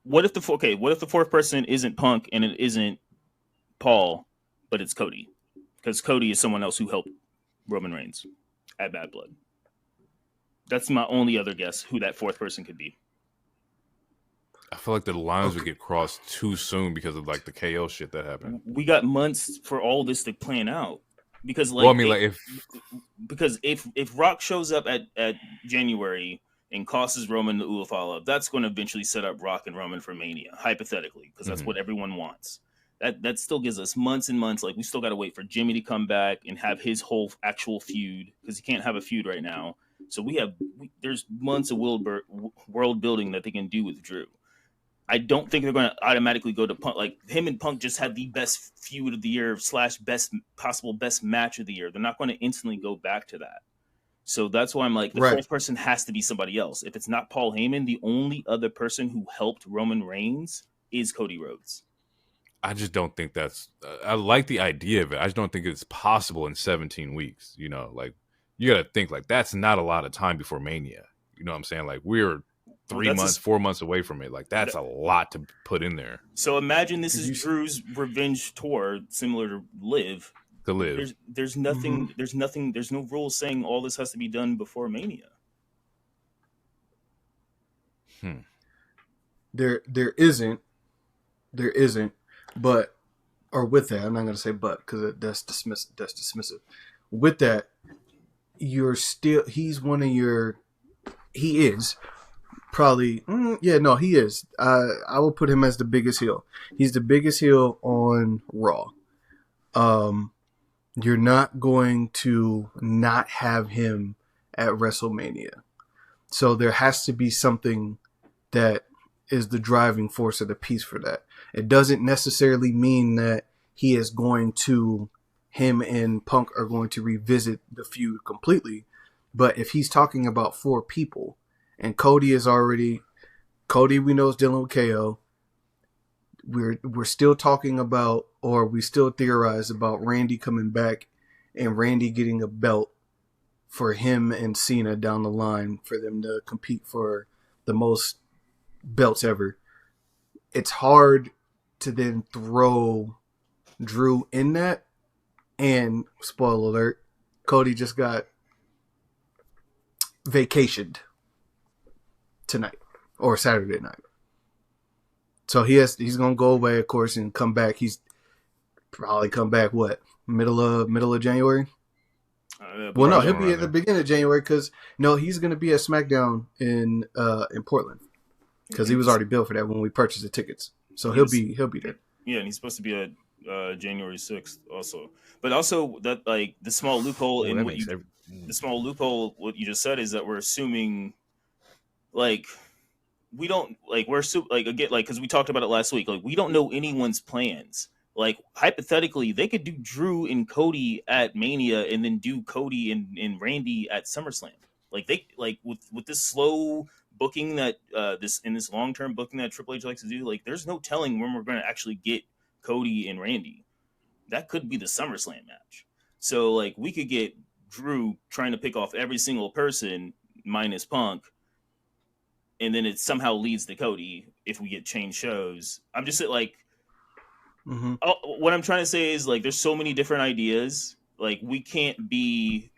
What if the fourth person isn't Punk and it isn't Paul, but it's Cody? Because Cody is someone else who helped Roman Reigns at Bad Blood. That's my only other guess who that fourth person could be. I feel like the lines would get crossed too soon because of like the KO shit that happened. We got months for all this to plan out. Because if Rock shows up at January and costs Roman the Ulafala, that's going to eventually set up Rock and Roman for Mania, hypothetically, because that's what everyone wants. That still gives us months and months. Like, we still got to wait for Jimmy to come back and have his whole actual feud, because he can't have a feud right now. So there's months of world building that they can do with Drew. I don't think they're going to automatically go to Punk. Like, him and Punk just had the best feud of the year / best match of the year. They're not going to instantly go back to that. So that's why I'm like, the fourth person has to be somebody else. If it's not Paul Heyman, the only other person who helped Roman Reigns is Cody Rhodes. I just don't think that's. I like the idea of it. I just don't think it's possible in 17 weeks. You know, like you got to think like that's not a lot of time before Mania. You know what I'm saying? Like we're 3 months, 4 months away from it. Like that's a lot to put in there. So imagine this is Drew's revenge tour, similar to Live. To Live. There's nothing. There's nothing. There's no rules saying all this has to be done before Mania. There isn't. But, or with that, I'm not going to say but because that's dismissive. With that, he's one of your, he is probably, he is. I will put him as the biggest heel. He's the biggest heel on Raw. You're not going to not have him at WrestleMania. So there has to be something that is the driving force of the piece for that. It doesn't necessarily mean that him and Punk are going to revisit the feud completely. But if he's talking about 4 people, and Cody we know is dealing with KO. We're still talking about, or we still theorize about Randy coming back and Randy getting a belt for him and Cena down the line for them to compete for the most belts ever. It's hard to then throw Drew in that, and spoiler alert, Cody just got vacationed tonight or Saturday night. So he's gonna go away, of course, and come back. He's probably come back middle of January. Well, no, he'll be at the beginning of January because he's gonna be at SmackDown in Portland because he was already billed for that when we purchased the tickets. So he'll be there. Yeah, and he's supposed to be at January 6th also. But also that like the small loophole what you just said is that we're assuming like we don't like we're like again like because we talked about it last week, like we don't know anyone's plans. Like hypothetically, they could do Drew and Cody at Mania and then do Cody and Randy at SummerSlam. Like they like with this slow booking that this long-term booking that Triple H likes to do, like there's no telling when we're going to actually get Cody and Randy. That could be the SummerSlam match. So like we could get Drew trying to pick off every single person minus Punk, and then it somehow leads to Cody if we get chain shows. I'm just like, what I'm trying to say is like there's so many different ideas. Like we can't be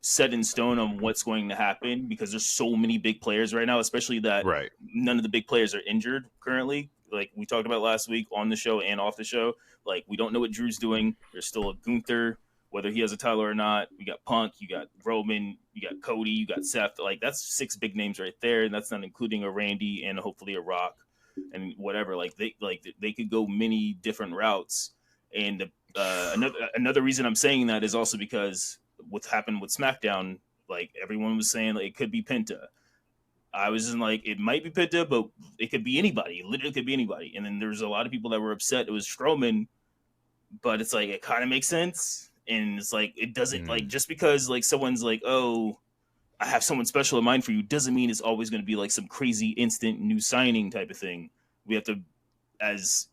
set in stone on what's going to happen because there's so many big players right now, especially that none of the big players are injured currently. Like we talked about last week on the show and off the show. Like we don't know what Drew's doing. There's still a Gunther, whether he has a title or not. We got Punk, you got Roman, you got Cody, you got Seth. Like that's 6 big names right there, and that's not including a Randy and hopefully a Rock and whatever. Like they could go many different routes. And another reason I'm saying that is also because what happened with SmackDown, like everyone was saying like, it could be Penta. I was just like, it might be Penta, but it could be anybody. It literally could be anybody. And then there's a lot of people that were upset it was Strowman, but it's like it kind of makes sense. And it's like it doesn't like just because like someone's like, oh, I have someone special in mind for you doesn't mean it's always going to be like some crazy instant new signing type of thing. We have to, as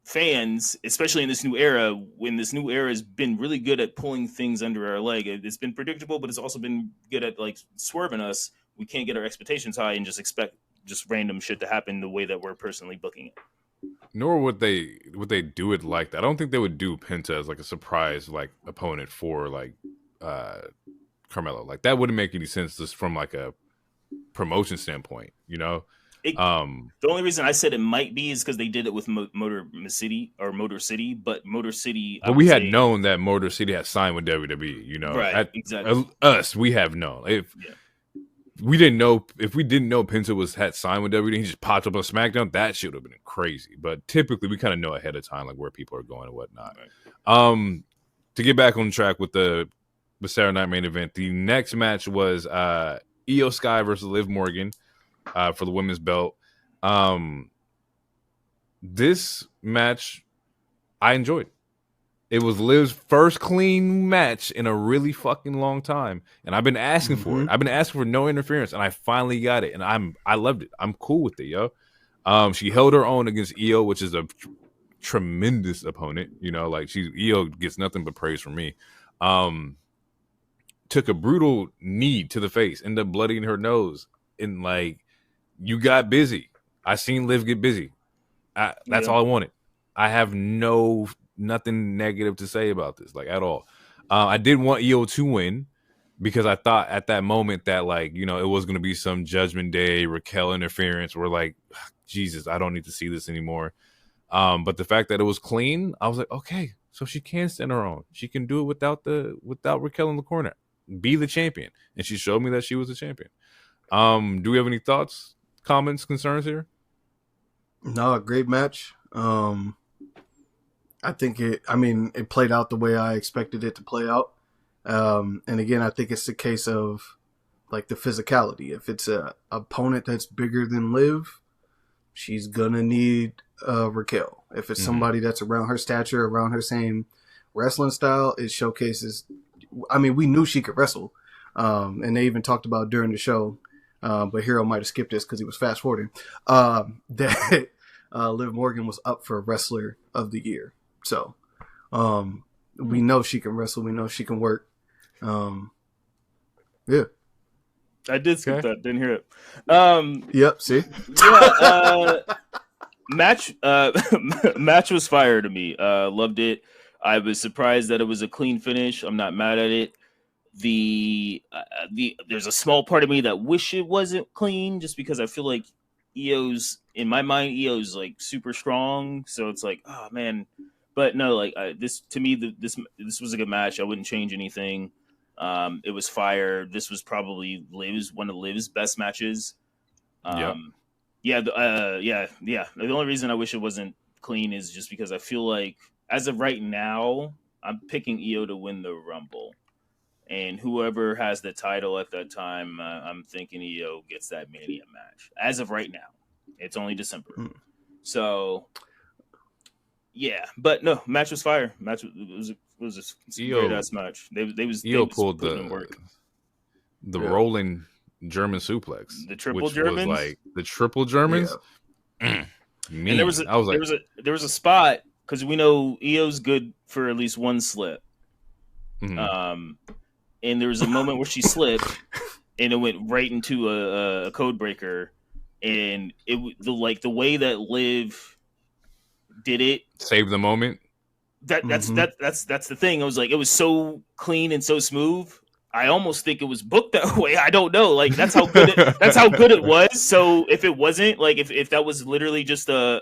fans, especially in this new era, when this new era has been really good at pulling things under our leg. It's been predictable, but it's also been good at like swerving us. We can't get our expectations high and just expect just random shit to happen the way that we're personally booking it. Nor would they do it like that. I don't think they would do Penta as like a surprise like opponent for like Carmelo. Like that wouldn't make any sense just from like a promotion standpoint, you know? The only reason I said it might be is because they did it with Motor City, but Motor City. But we had known that Motor City had signed with WWE, you know. Right, exactly. We have known. If we didn't know Penta had signed with WWE, he just popped up on SmackDown, that shit would have been crazy. But typically we kind of know ahead of time like where people are going and whatnot. Right. To get back on track with the Saturday Night main event, the next match was Iyo Sky versus Liv Morgan. For the women's belt. This match I enjoyed. It was Liv's first clean match in a really fucking long time, and I've been asking for it. I've been asking for no interference, and I finally got it, and I loved it. I'm cool with it, yo. She held her own against Iyo, which is a tremendous opponent. You know, like Iyo gets nothing but praise from me. Took a brutal knee to the face, ended up bloodying her nose, and like you got busy. I seen Liv get busy. That's all I wanted. I have nothing negative to say about this, like at all. I did want Iyo to win because I thought at that moment that like, you know, it was going to be some Judgment Day Raquel interference where like, Jesus, I don't need to see this anymore. But the fact that it was clean, I was like, okay, so she can stand her own. She can do it without Raquel in the corner. Be the champion. And she showed me that she was a champion. Do we have any thoughts, comments, concerns here? No, a great match. I think it played out the way I expected it to play out. And again, I think it's a case of like the physicality. If it's a opponent that's bigger than Liv, she's gonna need Raquel. If it's somebody that's around her stature, around her same wrestling style, it showcases. I mean, we knew she could wrestle, and they even talked about during the show. But Hero might have skipped this because he was fast forwarding. That Liv Morgan was up for Wrestler of the Year. So we know she can wrestle. We know she can work. Yeah. I did skip that. Didn't hear it. Yep. See. Yeah. Match was fire to me. Loved it. I was surprised that it was a clean finish. I'm not mad at it. There's a small part of me that wish it wasn't clean, just because I feel like in my mind, Iyo's like super strong. So it's like, oh man. But no, like this to me, this was a good match. I wouldn't change anything. It was fire. This was probably one of Liv's best matches. The only reason I wish it wasn't clean is just because I feel like as of right now, I'm picking Iyo to win the Rumble, and whoever has the title at that time, I'm thinking Iyo gets that Mania match. As of right now, it's only December, so. Yeah, but no, match was fire. Match was a great ass match. Iyo pulled the rolling German suplex, the triple which Germans, was like the triple Germans. Yeah. And there was a spot because we know Iyo's good for at least one slip. Mm-hmm. And there was a moment where she slipped, and it went right into a code breaker, and the way that Liv did it, save the moment. That's the thing. I was like, it was so clean and so smooth. I almost think it was booked that way. I don't know. Like that's how good it was. So if it wasn't, like if that was literally just a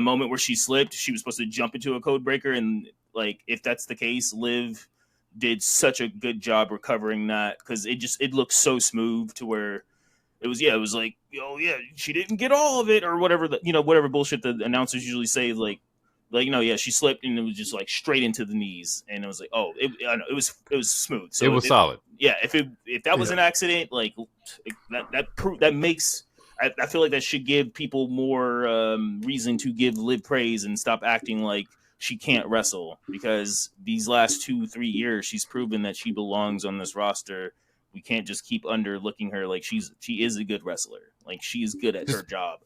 moment where she slipped, she was supposed to jump into a code breaker, and like if that's the case, Liv did such a good job recovering that, because it looked so smooth to where it was like, oh yeah, she didn't get all of it or whatever, whatever bullshit the announcers usually say, she slipped and it was just like straight into the knees, and it was like, oh, it was smooth. So it was solid. Yeah, if that was an accident, like that makes, I feel like that should give people more reason to give Liv praise and stop acting like she can't wrestle, because these last 2-3 years she's proven that she belongs on this roster. We can't just keep underlooking her. Like she is a good wrestler. Like she is good at her job,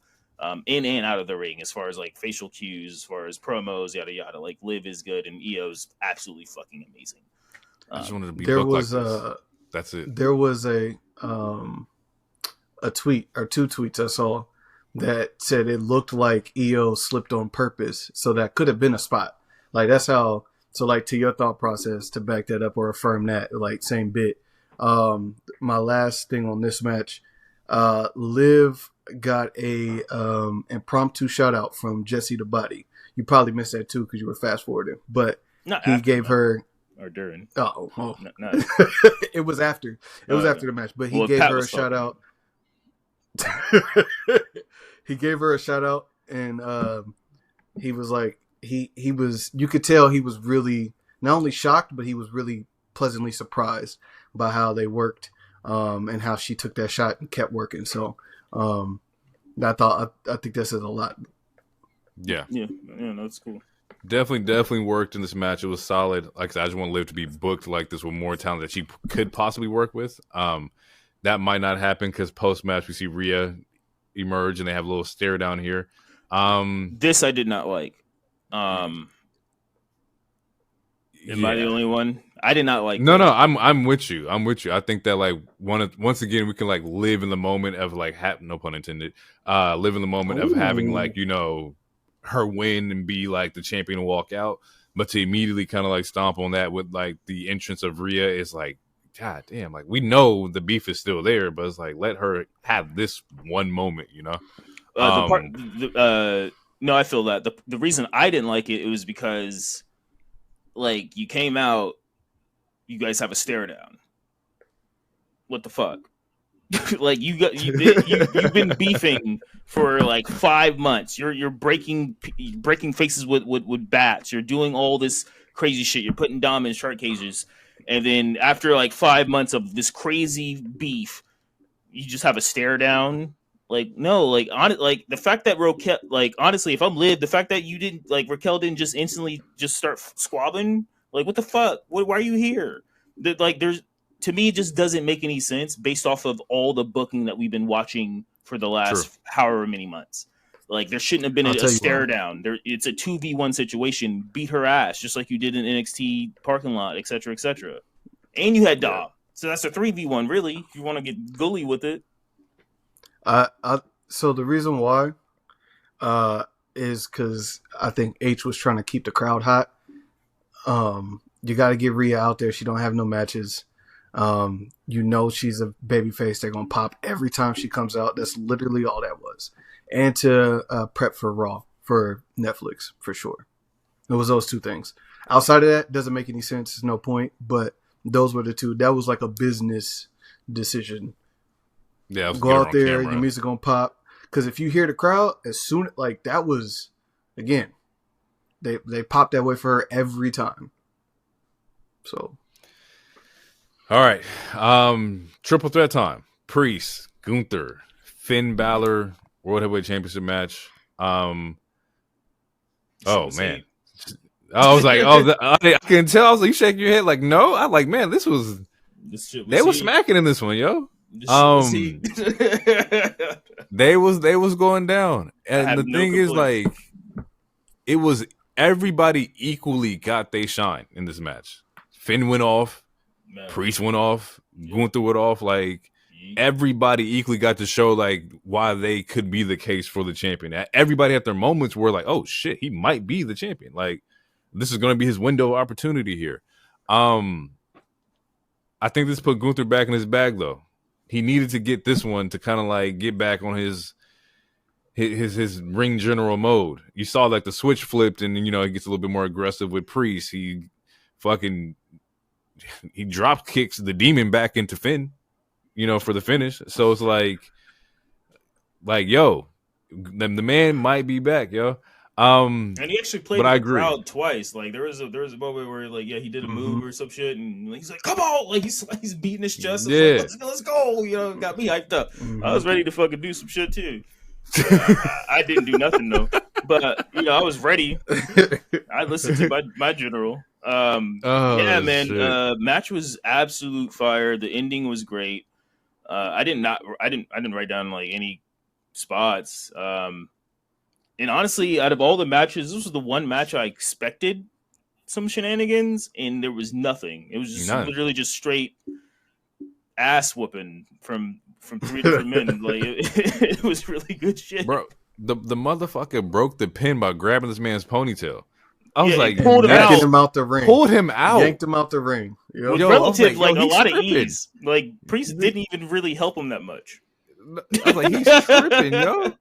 in and out of the ring, as far as like facial cues, as far as promos, yada yada. Like Liv is good, and Iyo's absolutely fucking amazing. I just wanted to be. There booked was like this. That's it. There was a tweet or two tweets I saw that said it looked like Iyo slipped on purpose, so that could have been a spot. Like that's how. So like to your thought process, to back that up or affirm that, like same bit. My last thing on this match, Liv got a impromptu shout out from Jesse the Body. You probably missed that too because you were fast forwarding, but he gave her or during. Oh. No. It was after. It was after the match, but he gave her a shout out. He gave her a shout out, and he was like he was. You could tell he was really not only shocked, but he was really pleasantly surprised by how they worked, and how she took that shot and kept working. So I think that says a lot. Yeah, that's cool. Definitely worked in this match. It was solid. Like I said, I just want Liv to be booked like this with more talent that she could possibly work with. That might not happen because post match we see Rhea emerge, and they have a little stare down here. This I did not like. Am I the only one? I did not like. No, I'm with you. I think that like once again we can like live in the moment of like no pun intended. Live in the moment of having like her win and be like the champion and walk out, but to immediately kind of like stomp on that with like the entrance of Rhea is like, god damn, like we know the beef is still there, but it's like let her have this one moment, No, I feel that the reason I didn't like it was because like you came out, you guys have a stare down. What the fuck? Like you've been beefing for like 5 months. You're breaking faces with bats. You're doing all this crazy shit. You're putting Dom in shark cages, and then after like 5 months of this crazy beef, you just have a stare down. Like no, like the fact that Raquel, like honestly, if I'm Liv, the fact that you didn't like Raquel didn't just instantly just start squabbling. Like what the fuck? Why are you here? There's. To me, it just doesn't make any sense based off of all the booking that we've been watching for the last however many months. Like, there shouldn't have been a stare down. It's a 2v1 situation. Beat her ass, just like you did in NXT parking lot, etc., etc. And you had Dom. Yeah. So that's a 3v1, really, if you want to get gully with it. So the reason why is because I think H was trying to keep the crowd hot. You got to get Rhea out there. She don't have no matches. She's a babyface. They're gonna pop every time she comes out. That's literally all that was. And to prep for Raw for Netflix for sure. It was those two things. Outside of that, doesn't make any sense. There's no point. But those were the two. That was like a business decision. Yeah, go out there. Your music gonna pop. Because if you hear the crowd, as soon like that was again, they popped that way for her every time. So. All right. Triple threat time. Priest, Gunther, Finn Balor, World Heavyweight Championship match. Oh, man. I was like, I can tell. I was like, you shake your head like, no. I like, man, this they was smacking in this one, yo. They was going down. And the thing is, like, it was everybody equally got they shine in this match. Finn went off. Priest went off, Gunther went off. Like everybody equally got to show like why they could be the case for the champion. Everybody had their moments where like, oh shit, he might be the champion. Like this is going to be his window of opportunity here. I think this put Gunther back in his bag though. He needed to get this one to kind of like get back on his ring general mode. You saw like the switch flipped, and he gets a little bit more aggressive with Priest. He drop kicks the demon back into Finn, for the finish. So it's like yo, the man might be back, yo. And he actually played with the crowd twice. Like there was a moment where like he did a move or some shit, and he's like, "Come on!" Like he's beating his chest. Yeah, like, let's go. Got me hyped up. I was ready to fucking do some shit too. I didn't do nothing though, but I was ready. I listened to my general. Match was absolute fire. The ending was great. I didn't write down like any spots. And honestly, out of all the matches, this was the one match I expected some shenanigans, and there was nothing. It was just literally just straight ass whooping from 3 different men. Like it was really good shit, bro. The motherfucker broke the pin by grabbing this man's ponytail. I was like, pulled him out the ring. Pulled him out. Yanked him out the ring. Yep. With relative, like a lot of ease. Like Priest didn't even really help him that much. I was like, he's tripping, yo.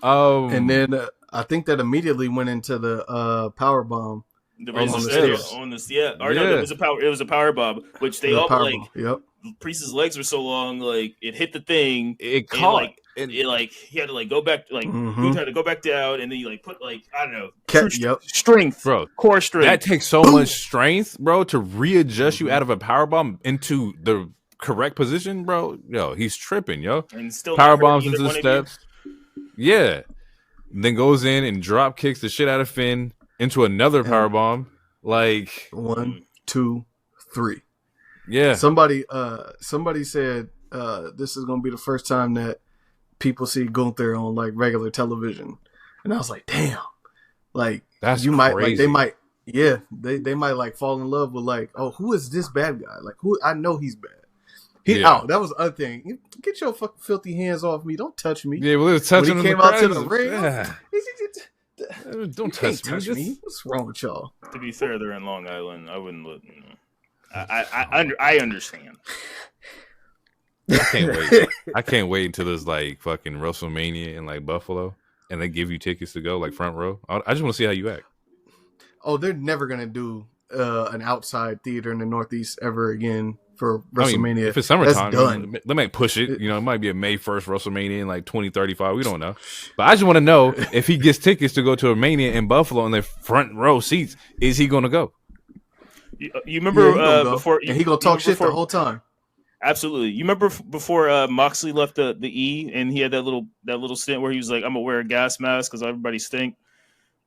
And then I think that immediately went into the power bomb on the stairs. It was a power bomb, which they all like. Yep. Priest's legs were so long, like it hit the thing. It caught. It like he had to like go back, like Gunther had to go back down, and then you like put like I don't know, strength, bro, core strength. That takes so much strength, bro, to readjust you out of a power bomb into the correct position, bro. Yo, he's tripping, yo. And still power bombs into the steps. Yeah, then goes in and drop kicks the shit out of Finn into another power bomb. Like 1, 2, 3. Yeah. Somebody said this is gonna be the first time that people see Gunther on like regular television, and I was like, damn, like That's you might crazy. like they might yeah they might like fall in love with like, oh, who is this bad guy? Like who I know he's bad. That was the other thing. Get your fucking filthy hands off me! Don't touch me. Yeah, well, it was touching when he him came out to the ring. Yeah. Don't touch me. What's wrong with y'all? To be fair, they're in Long Island. I wouldn't let. I understand. I can't wait. I can't wait until there's like fucking WrestleMania in like Buffalo, and they give you tickets to go like front row. I just want to see how you act. Oh, they're never gonna do an outside theater in the Northeast ever again for WrestleMania. I mean, if it's summertime, that's done. They might push it. You know, it might be a May 1st WrestleMania in like 2035. We don't know. But I just want to know if he gets tickets to go to a Mania in Buffalo in their front row seats, is he going to go? You remember before? And he gonna talk shit the whole time. Absolutely. You remember before Moxley left the E and he had that little stint where he was like, "I'm gonna wear a gas mask because everybody stink."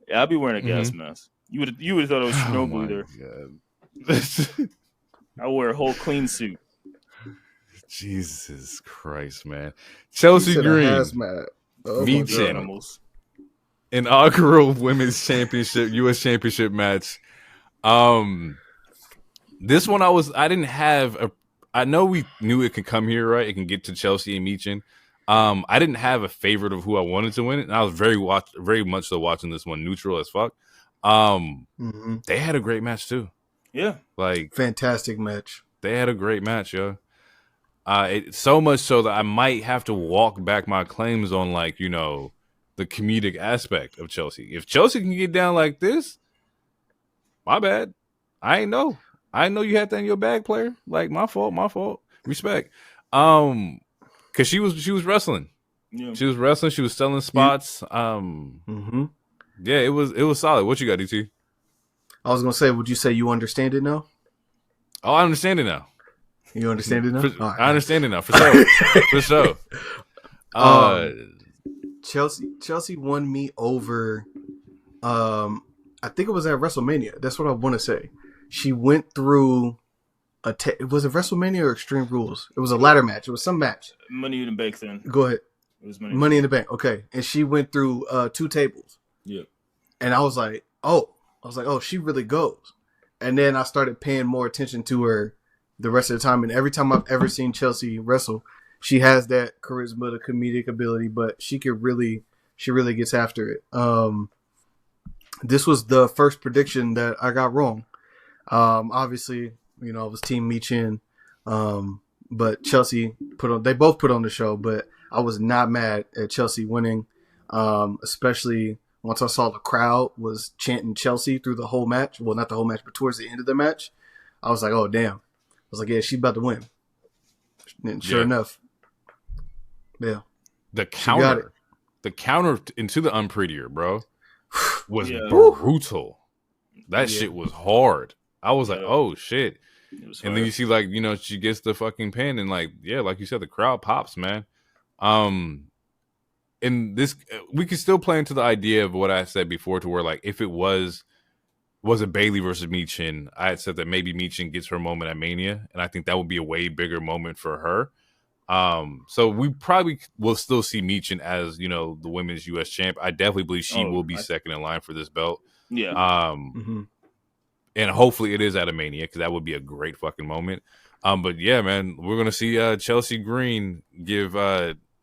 Yeah, I'll be wearing a gas mask. You would have thought it was Chernobyl there. I'll wear a whole clean suit. Jesus Christ, man. Chelsea Green, Michin, inaugural women's championship, U.S. championship match. This one I didn't have I know we knew it could come here, right? It can get to Chelsea and Michin. I didn't have a favorite of who I wanted to win it, and I was very much so watching this one neutral as fuck. They had a great match too. Yeah, like fantastic match. They had a great match, yo. So much so that I might have to walk back my claims on like the comedic aspect of Chelsea. If Chelsea can get down like this, my bad. I know you had that in your bag, player. Like my fault. Respect. Cause she was wrestling. Yeah. She was wrestling. She was selling spots. Yeah, it was solid. What you got, DT? I was gonna say, would you say you understand it now? Oh, I understand it now. You understand it now? Right. I understand it now for sure. For sure. Chelsea won me over. I think it was at WrestleMania. That's what I want to say. She went through was it WrestleMania or Extreme Rules? It was a ladder match. It was some match. Money in the Bank then. Go ahead. It was Money in the Bank. Okay. And she went through 2 tables. Yeah. And I was like, oh, she really goes. And then I started paying more attention to her the rest of the time. And every time I've ever seen Chelsea wrestle, she has that charisma, the comedic ability, but she really gets after it. This was the first prediction that I got wrong. Obviously, I was Team Michin, but Chelsea they both put on the show, but I was not mad at Chelsea winning, especially once I saw the crowd was chanting Chelsea through the whole match. Well, not the whole match, but towards the end of the match, I was like, oh, damn. I was like, yeah, she's about to win. And sure enough. Yeah. The counter into the unprettier, bro, was brutal. That shit was hard. I was like, oh, shit. And then you see, like, she gets the fucking pin and, like, yeah, like you said, the crowd pops, man. And this, we could still play into the idea of what I said before, to where like if it was it Bayley versus Michin, I had said that maybe Michin gets her moment at Mania, and I think that would be a way bigger moment for her. So we probably will still see Michin as the women's U.S. champ. I definitely believe she will be second in line for this belt. Yeah. And hopefully it is at a Mania, because that would be a great fucking moment. But yeah, man, we're gonna see Chelsea Green give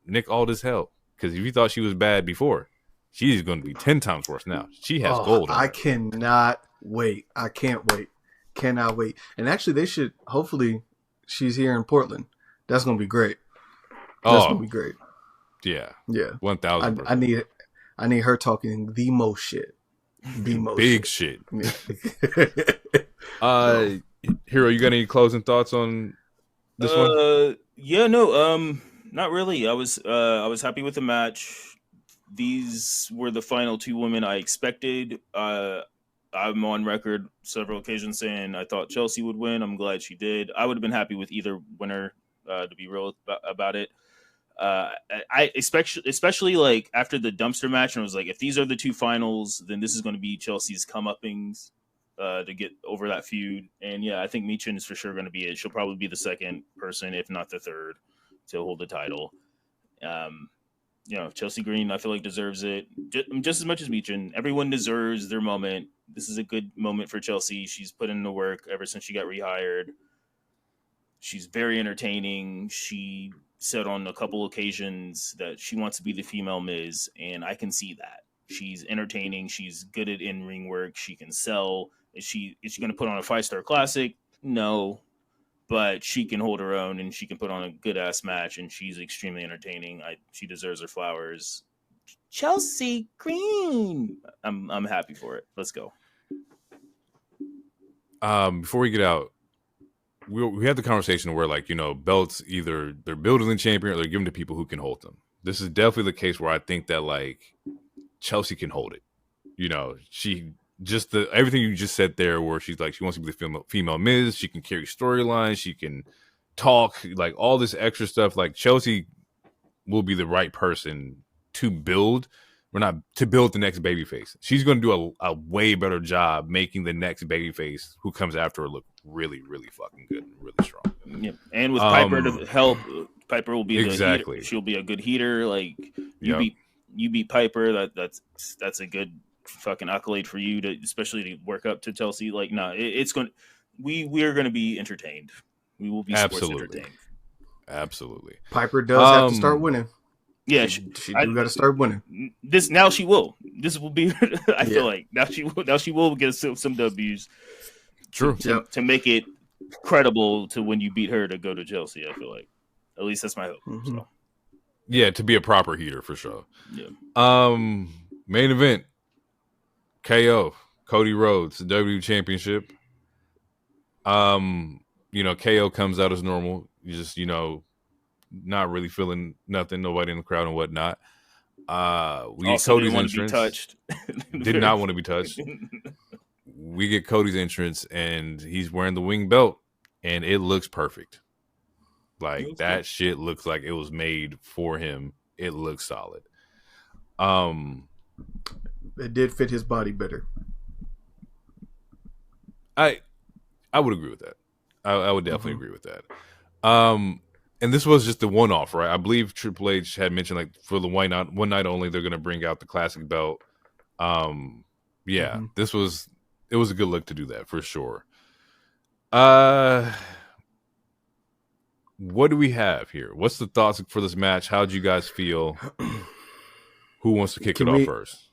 Nick Aldis hell. Because if you thought she was bad before, she's going to be 10 times worse now. She has gold. I cannot wait. I can't wait. Cannot wait. And actually, they should. Hopefully, she's here in Portland. That's going to be great. That's going to be great. Yeah. Yeah. 1,000%. I need her talking the most shit. The most big shit. Hero, you got any closing thoughts on this one? Yeah. No. Not really. I was happy with the match. These were the final 2 women I expected. I'm on record several occasions saying I thought Chelsea would win. I'm glad she did. I would have been happy with either winner, to be real about it. I especially like after the dumpster match, and I was like, if these are the 2 finals, then this is going to be Chelsea's comeuppings to get over that feud. And yeah, I think Michin is for sure going to be it. She'll probably be the second person, if not the third, to hold the title. Chelsea Green, I feel like deserves it just as much as Meechin. Everyone deserves their moment. This is a good moment for Chelsea. She's put in the work ever since she got rehired. She's very entertaining. She said on a couple occasions that she wants to be the female Miz, and I can see that. She's entertaining. She's good at in-ring work. She can sell. Is she going to put on a 5-star classic? No, but she can hold her own and she can put on a good ass match, and she's extremely entertaining. She deserves her flowers. Chelsea Green. I'm happy for it. Let's go. Before we get out, we had the conversation where, like, belts, either they're building the champion or they're given to people who can hold them. This is definitely the case where I think that, like, Chelsea can hold it. She just everything you just said there, where she's like, she wants to be the female Miz. She can carry storylines. She can talk, like, all this extra stuff. Like, Chelsea will be the right person to build. We're not to build the next babyface. She's going to do a way better job making the next babyface who comes after her look really, really fucking good and really strong. Yeah. And with Piper to help, Piper will be exactly. Heater. She'll be a good heater. Like, you beat Piper. That's a good fucking accolade for you, to especially to work up to Chelsea. Like, it's going. We are going to be entertained. We will be sports entertained. Absolutely. Piper does have to start winning. Yeah, she do got to start winning. Now she will. This will be. I feel like now she will get some W's. True. To make it credible to when you beat her to go to Chelsea. I feel like, at least that's my hope. Mm-hmm. So. Yeah, to be a proper heater for sure. Yeah. Main event. KO, Cody Rhodes, the WWE Championship. KO comes out as normal. You just, not really feeling nothing, nobody in the crowd and whatnot. We get Cody's entrance. Touched. Did not want to be touched. We get Cody's entrance, and he's wearing the wing belt, and it looks perfect. Like, that good. Shit looks like it was made for him. It looks solid. It did fit his body better. I would agree with that. I would definitely agree with that. And this was just the one-off, right? I believe Triple H had mentioned, like, for the one night only, they're going to bring out the classic belt. It was a good look to do that for sure. What do we have here? What's the thoughts for this match? How'd you guys feel? Who wants to kick it off first?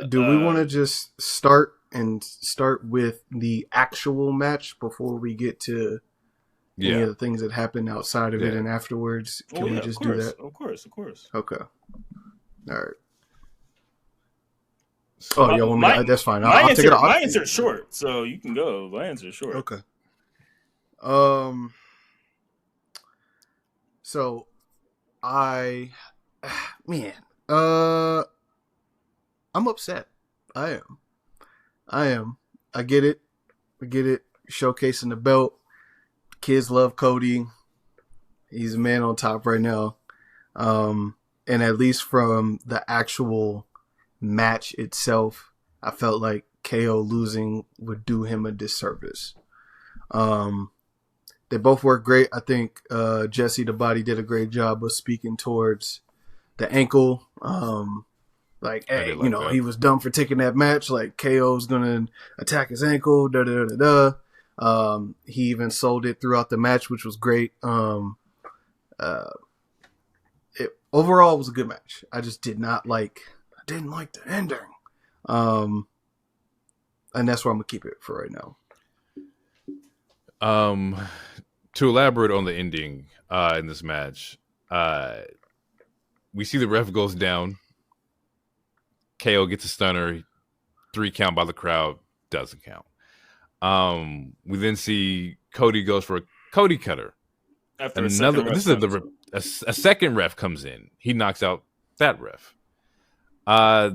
Do we want to just start with the actual match before we get to any of the things that happened outside of it and afterwards? Can we just do that? Of course. Okay. All right. Oh, yeah, well, that's fine. I'll take it off. My answer is short, so you can go. My answer is short. Okay. So I'm upset. I am. I get it. Showcasing the belt. Kids love Cody. He's a man on top right now. And at least from the actual match itself, I felt like KO losing would do him a disservice. They both work great. I think Jesse the Body did a great job of speaking towards the ankle. He was dumb for taking that match. Like, KO's gonna attack his ankle. He even sold it throughout the match, which was great. Overall, it was a good match. I just didn't like the ending. And that's where I'm gonna keep it for right now. To elaborate on the ending in this match, we see the ref goes down. KO gets a stunner, 3 count by the crowd, doesn't count. We then see Cody goes for a Cody cutter. After a second ref comes in. He knocks out that ref.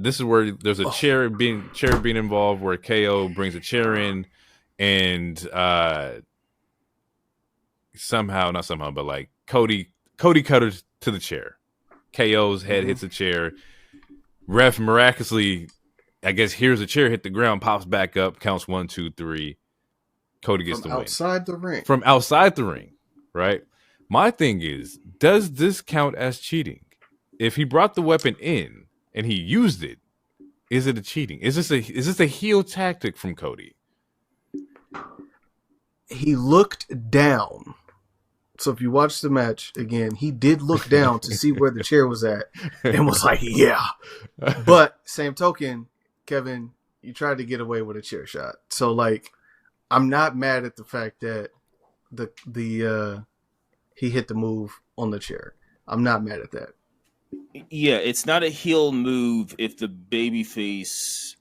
This is where there's a chair being involved, where KO brings a chair in, and Cody cutters to the chair. KO's head hits the chair. Ref miraculously, I guess, hears the chair hit the ground, pops back up, counts 1, 2, 3. Cody gets the win. From outside the ring, right? My thing is, does this count as cheating? if he brought the weapon in and he used it, is it a cheating? Is this a heel tactic from Cody? He looked down. So if you watch the match again, he did look down to see where the chair was at and was like, yeah. But same token, Kevin, you tried to get away with a chair shot. So like, I'm not mad at the fact that he hit the move on the chair. I'm not mad at that. Yeah, it's not a heel move if the babyface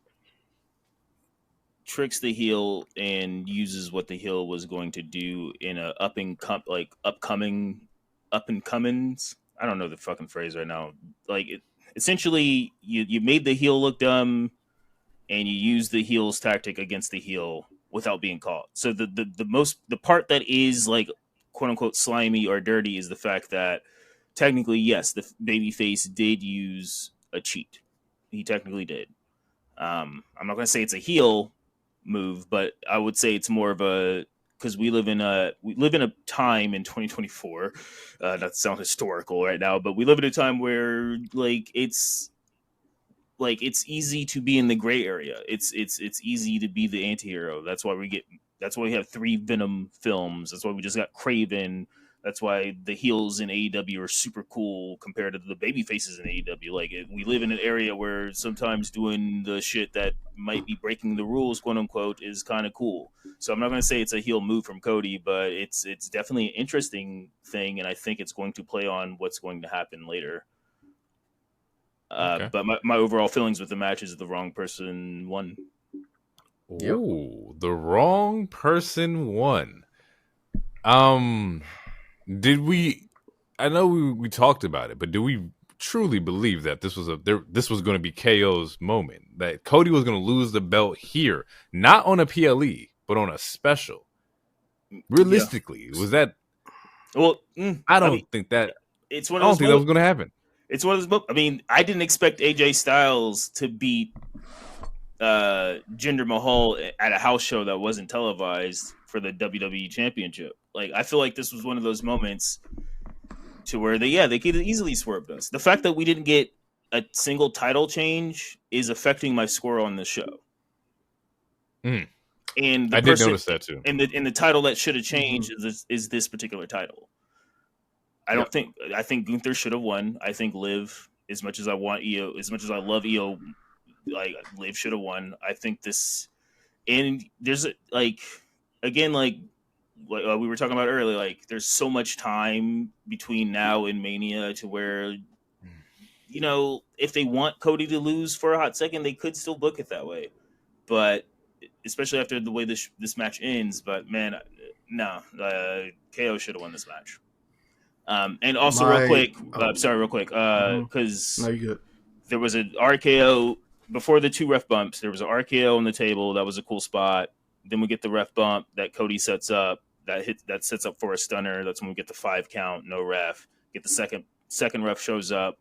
tricks the heel and uses what the heel was going to do in a up and comings. I don't know the fucking phrase right now. Like essentially, you made the heel look dumb, and you use the heel's tactic against the heel without being caught. So the part that is like quote unquote slimy or dirty is the fact that technically, yes, the babyface did use a cheat. He technically did. I'm not going to say it's a heel move, but I would say it's more of a, because we live in a time in 2024. Not to sound historical right now, but we live in a time where it's easy to be in the gray area. It's easy to be the anti-hero. That's why we have 3 Venom films. That's why we just got Kraven. That's why the heels in AEW are super cool compared to the baby faces in AEW. Like, we live in an area where sometimes doing the shit that might be breaking the rules, quote unquote, is kind of cool. So I'm not going to say it's a heel move from Cody, but it's definitely an interesting thing, and I think it's going to play on what's going to happen later. Okay. But my overall feelings with the match is the wrong person won. Ooh, the wrong person won. Did we? I know we talked about it, but do we truly believe that this was going to be KO's moment? That Cody was going to lose the belt here, not on a PLE, but on a special? Realistically, was that? Well, I don't think that. It's one I of don't those think that was going to happen. It's one of those. I mean, I didn't expect AJ Styles to beat Jinder Mahal at a house show that wasn't televised for the WWE Championship. Like, I feel like this was one of those moments to where they could easily swerved us. The fact that we didn't get a single title change is affecting my score on the show. Mm. And I did notice that too. And the title that should have changed is this particular title. I think Gunther should have won. I think Liv, as much as I want Iyo, as much as I love Iyo, like, Liv should have won. I think this, and there's again, we were talking about earlier, like, there's so much time between now and Mania to where, if they want Cody to lose for a hot second, they could still book it that way. But especially after the way this match ends, but man, no, KO should have won this match. And also real quick, because no, you good. There was an RKO before the 2 ref bumps. There was an RKO on the table. That was a cool spot. Then we get the ref bump that Cody sets up. That sets up for a stunner. That's when we get the 5 count, no ref. Get the second ref shows up,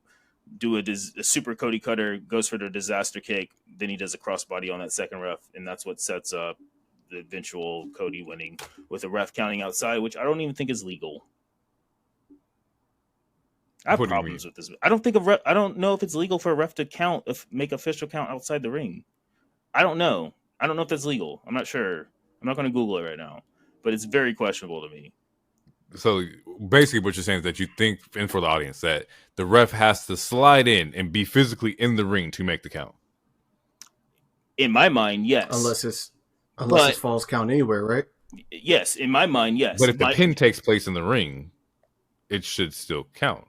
do a super Cody cutter, goes for the disaster kick. Then he does a crossbody on that second ref, and that's what sets up the eventual Cody winning with a ref counting outside, which I don't even think is legal. I have problems with this. I don't know if it's legal for a ref to make official count outside the ring. I don't know. I don't know if that's legal. I'm not sure. I'm not going to Google it right now, but it's very questionable to me. So basically what you're saying is that you think, and for the audience, that the ref has to slide in and be physically in the ring to make the count. In my mind, yes. Unless it's falls count anywhere, right? Yes, in my mind, yes. But if the pin takes place in the ring, it should still count.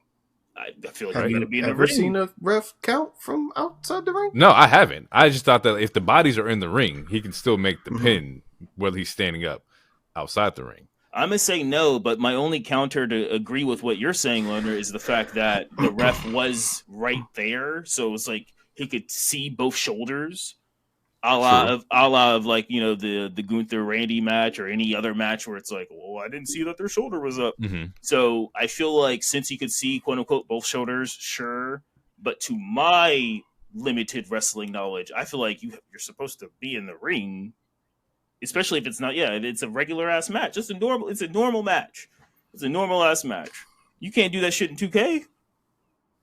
I feel like Have you got to you be in the ever ring. seen a ref count from outside the ring? No, I haven't. I just thought that if the bodies are in the ring, he can still make the pin whether he's standing up outside the ring. I'm going to say no, but my only counter to agree with what you're saying, Loner, is the fact that the ref was right there. So it was like he could see both shoulders. A la of like, the Gunther Randy match or any other match where it's like, well, I didn't see that their shoulder was up. Mm-hmm. So I feel like since he could see, quote unquote, both shoulders, sure. But to my limited wrestling knowledge, I feel like you're supposed to be in the ring, especially if it's not. Yeah, it's a regular ass match. It's a normal match. It's a normal ass match. You can't do that shit in 2K.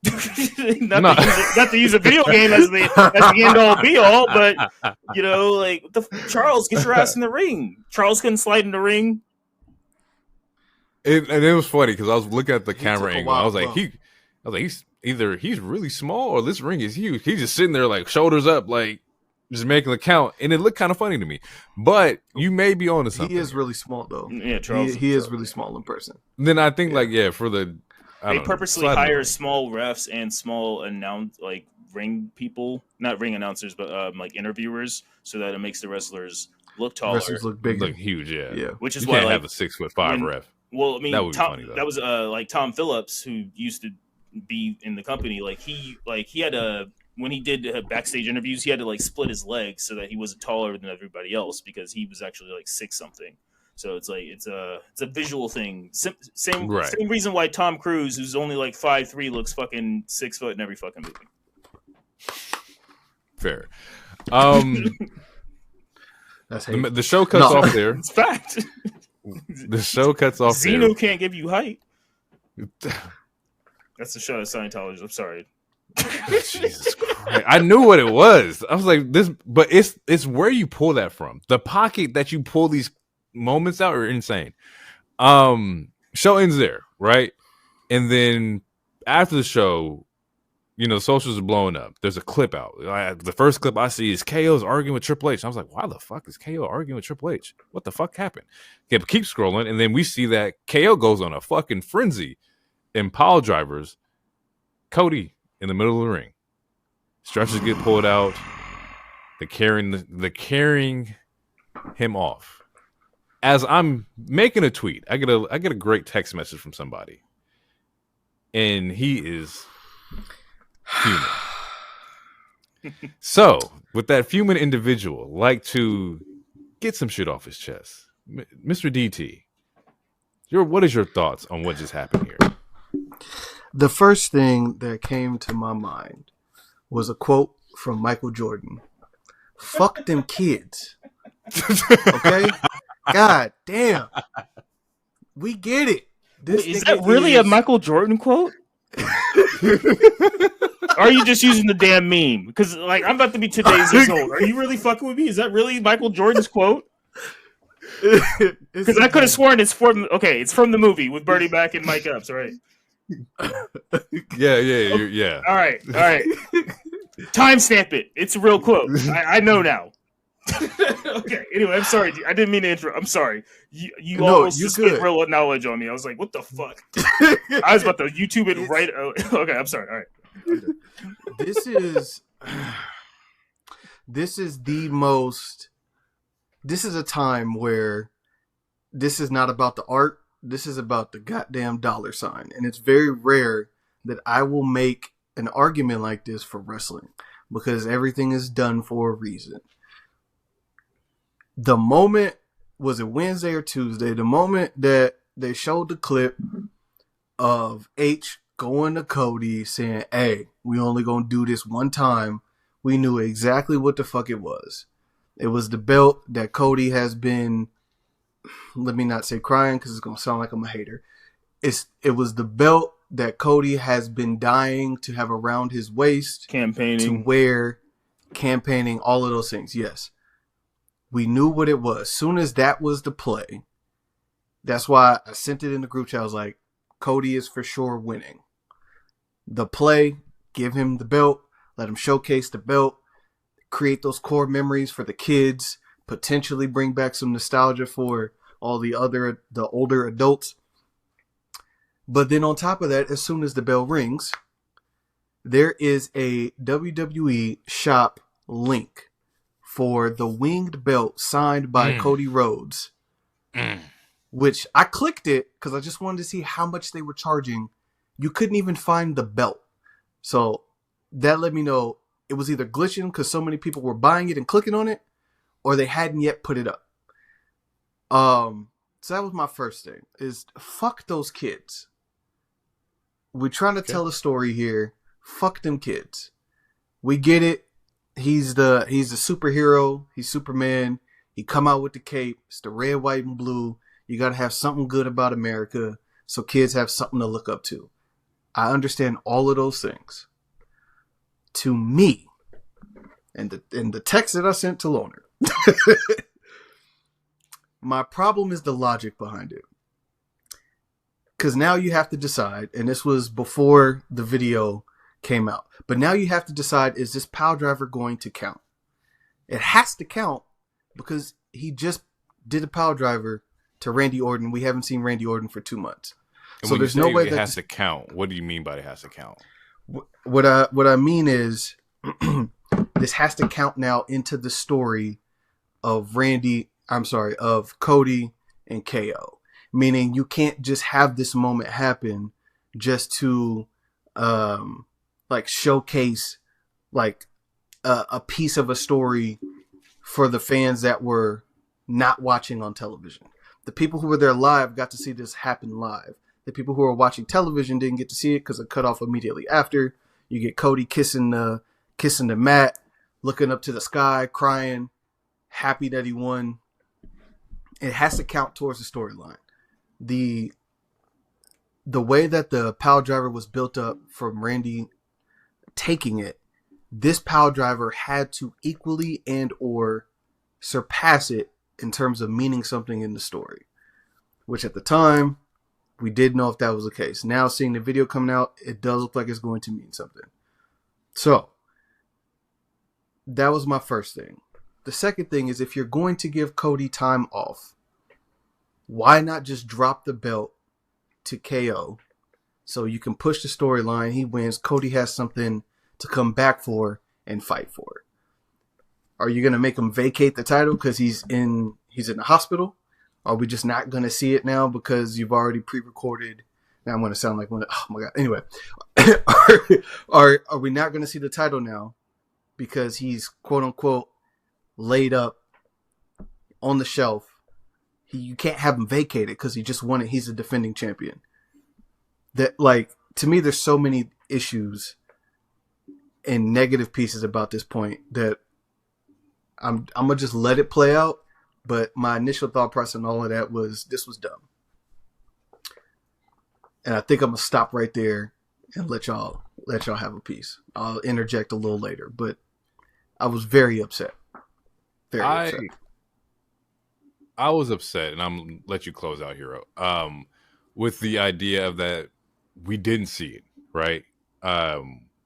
not to use a video game as the end all be all, but like Charles, get your ass in the ring. Charles couldn't slide in the ring. And it was funny because I was looking at the camera angle. I was like, he's really small or this ring is huge. He's just sitting there like shoulders up, like just making the count, and it looked kind of funny to me. But you may be on to something. He is really small though. Yeah, Charles. He is really small in person. Then I think for the. They purposely hire small refs and small ring people, not ring announcers, but like interviewers, so that it makes the wrestlers look taller. Wrestlers look bigger, look huge. Yeah. Which is you why can't have a 6'5" ref. Well, I mean, that would be funny though. That was like Tom Phillips, who used to be in the company. He had when he did backstage interviews, he had to like split his legs so that he wasn't taller than everybody else because he was actually like 6 something. So it's a visual thing. Same reason why Tom Cruise, who's only like 5'3", looks fucking 6 foot in every fucking movie. Fair. That's the show cuts off there. It's fact. The show cuts off Zeno there. can't give you height. That's the show of Scientology. I'm sorry. Jesus Christ. I knew what it was. I was like, this, but it's where you pull that from. The pocket that you pull these moments out are insane. Show ends there, right? And then after the show, socials are blowing up. There's a clip out. The first clip I see is KO's arguing with Triple H. I was like, why the fuck is KO arguing with Triple H? What the fuck happened? Keep scrolling, and then we see that KO goes on a fucking frenzy and pile drivers Cody in the middle of the ring. Stretchers get pulled out. They're carrying him off. As I'm making a tweet, I get a great text message from somebody, and he is fuming. So, with that fuming individual, like to get some shit off his chest, Mr. DT. What is your thoughts on what just happened here? The first thing that came to my mind was a quote from Michael Jordan. Fuck them kids. Okay? God damn. We get it. Is that really a Michael Jordan quote? Or are you just using the damn meme? Because I'm about to be 2 days old. Are you really fucking with me? Is that really Michael Jordan's quote? Because I could have sworn it's from the movie with Bernie Mac and Mike Epps, right? Yeah. All right. Timestamp it. It's a real quote. I know now. Okay. Anyway, I'm sorry. I didn't mean to interrupt. I'm sorry. You almost spit real knowledge on me. I was like, what the fuck? I was about to YouTube it right. Okay. I'm sorry. All right. This is a time where this is not about the art. This is about the goddamn dollar sign. And it's very rare that I will make an argument like this for wrestling because everything is done for a reason. The moment, was it Wednesday or Tuesday? The moment that they showed the clip of H going to Cody saying, hey, we only gonna do this one time, we knew exactly what the fuck it was. It was the belt that Cody has been, let me not say crying because it's gonna sound like I'm a hater. It was the belt that Cody has been dying to have around his waist, campaigning, all of those things. Yes. We knew what it was. Soon as that was the play, that's why I sent it in the group chat. I was like, Cody is for sure winning. The play, give him the belt, let him showcase the belt, create those core memories for the kids, potentially bring back some nostalgia for all the older adults. But then on top of that, as soon as the bell rings, there is a WWE shop link for the winged belt signed by Cody Rhodes, which I clicked it because I just wanted to see how much they were charging. You couldn't even find the belt. So that let me know it was either glitching because so many people were buying it and clicking on it, or they hadn't yet put it up. So that was my first thing, is fuck those kids. We're trying to tell a story here. Fuck them kids. We get it. He's the superhero. He's Superman. He come out with the cape. It's the red, white, and blue. You got to have something good about America so kids have something to look up to. I understand all of those things. To me, and the text that I sent to Loner, my problem is the logic behind it. Because now you have to decide, and this was before the video came out, but now you have to decide, is this pile driver going to count? It has to count because he just did a pile driver to Randy Orton. We haven't seen Randy Orton for 2 months. And so there's no way it that has to count. What do you mean by it has to count? What I mean is this has to count now into the story of of Cody and KO. Meaning you can't just have this moment happen just to like showcase like a piece of a story for the fans that were not watching on television. The people who were there live got to see this happen live. The people who were watching television didn't get to see it because it cut off immediately after. You get Cody kissing the mat, looking up to the sky, crying, happy that he won. It has to count towards the storyline. The way that the pile driver was built up from Randy taking it, this pile driver had to equally and or surpass it in terms of meaning something in the story, which at the time we didn't know if that was the case. Now seeing the video coming out, it does look like it's going to mean something. So that was my first thing. The second thing is, if you're going to give Cody time off, why not just drop the belt to KO so you can push the storyline? He wins. Cody has something to come back for and fight for. Are you going to make him vacate the title because he's in the hospital? Are we just not going to see it now because you've already pre-recorded? Now I'm going to sound like one. Oh my God. Anyway, are we not going to see the title now because he's quote unquote laid up on the shelf? You can't have him vacated because he just won it. He's a defending champion. That, like, to me, there's so many issues and negative pieces about this point that I'm gonna just let it play out. But my initial thought process on all of that was this was dumb, and I think I'm gonna stop right there and let y'all have a piece. I'll interject a little later, but I was very upset. Very upset. I was upset, and I'm gonna let you close out, Hero. With the idea of that we didn't see it, right?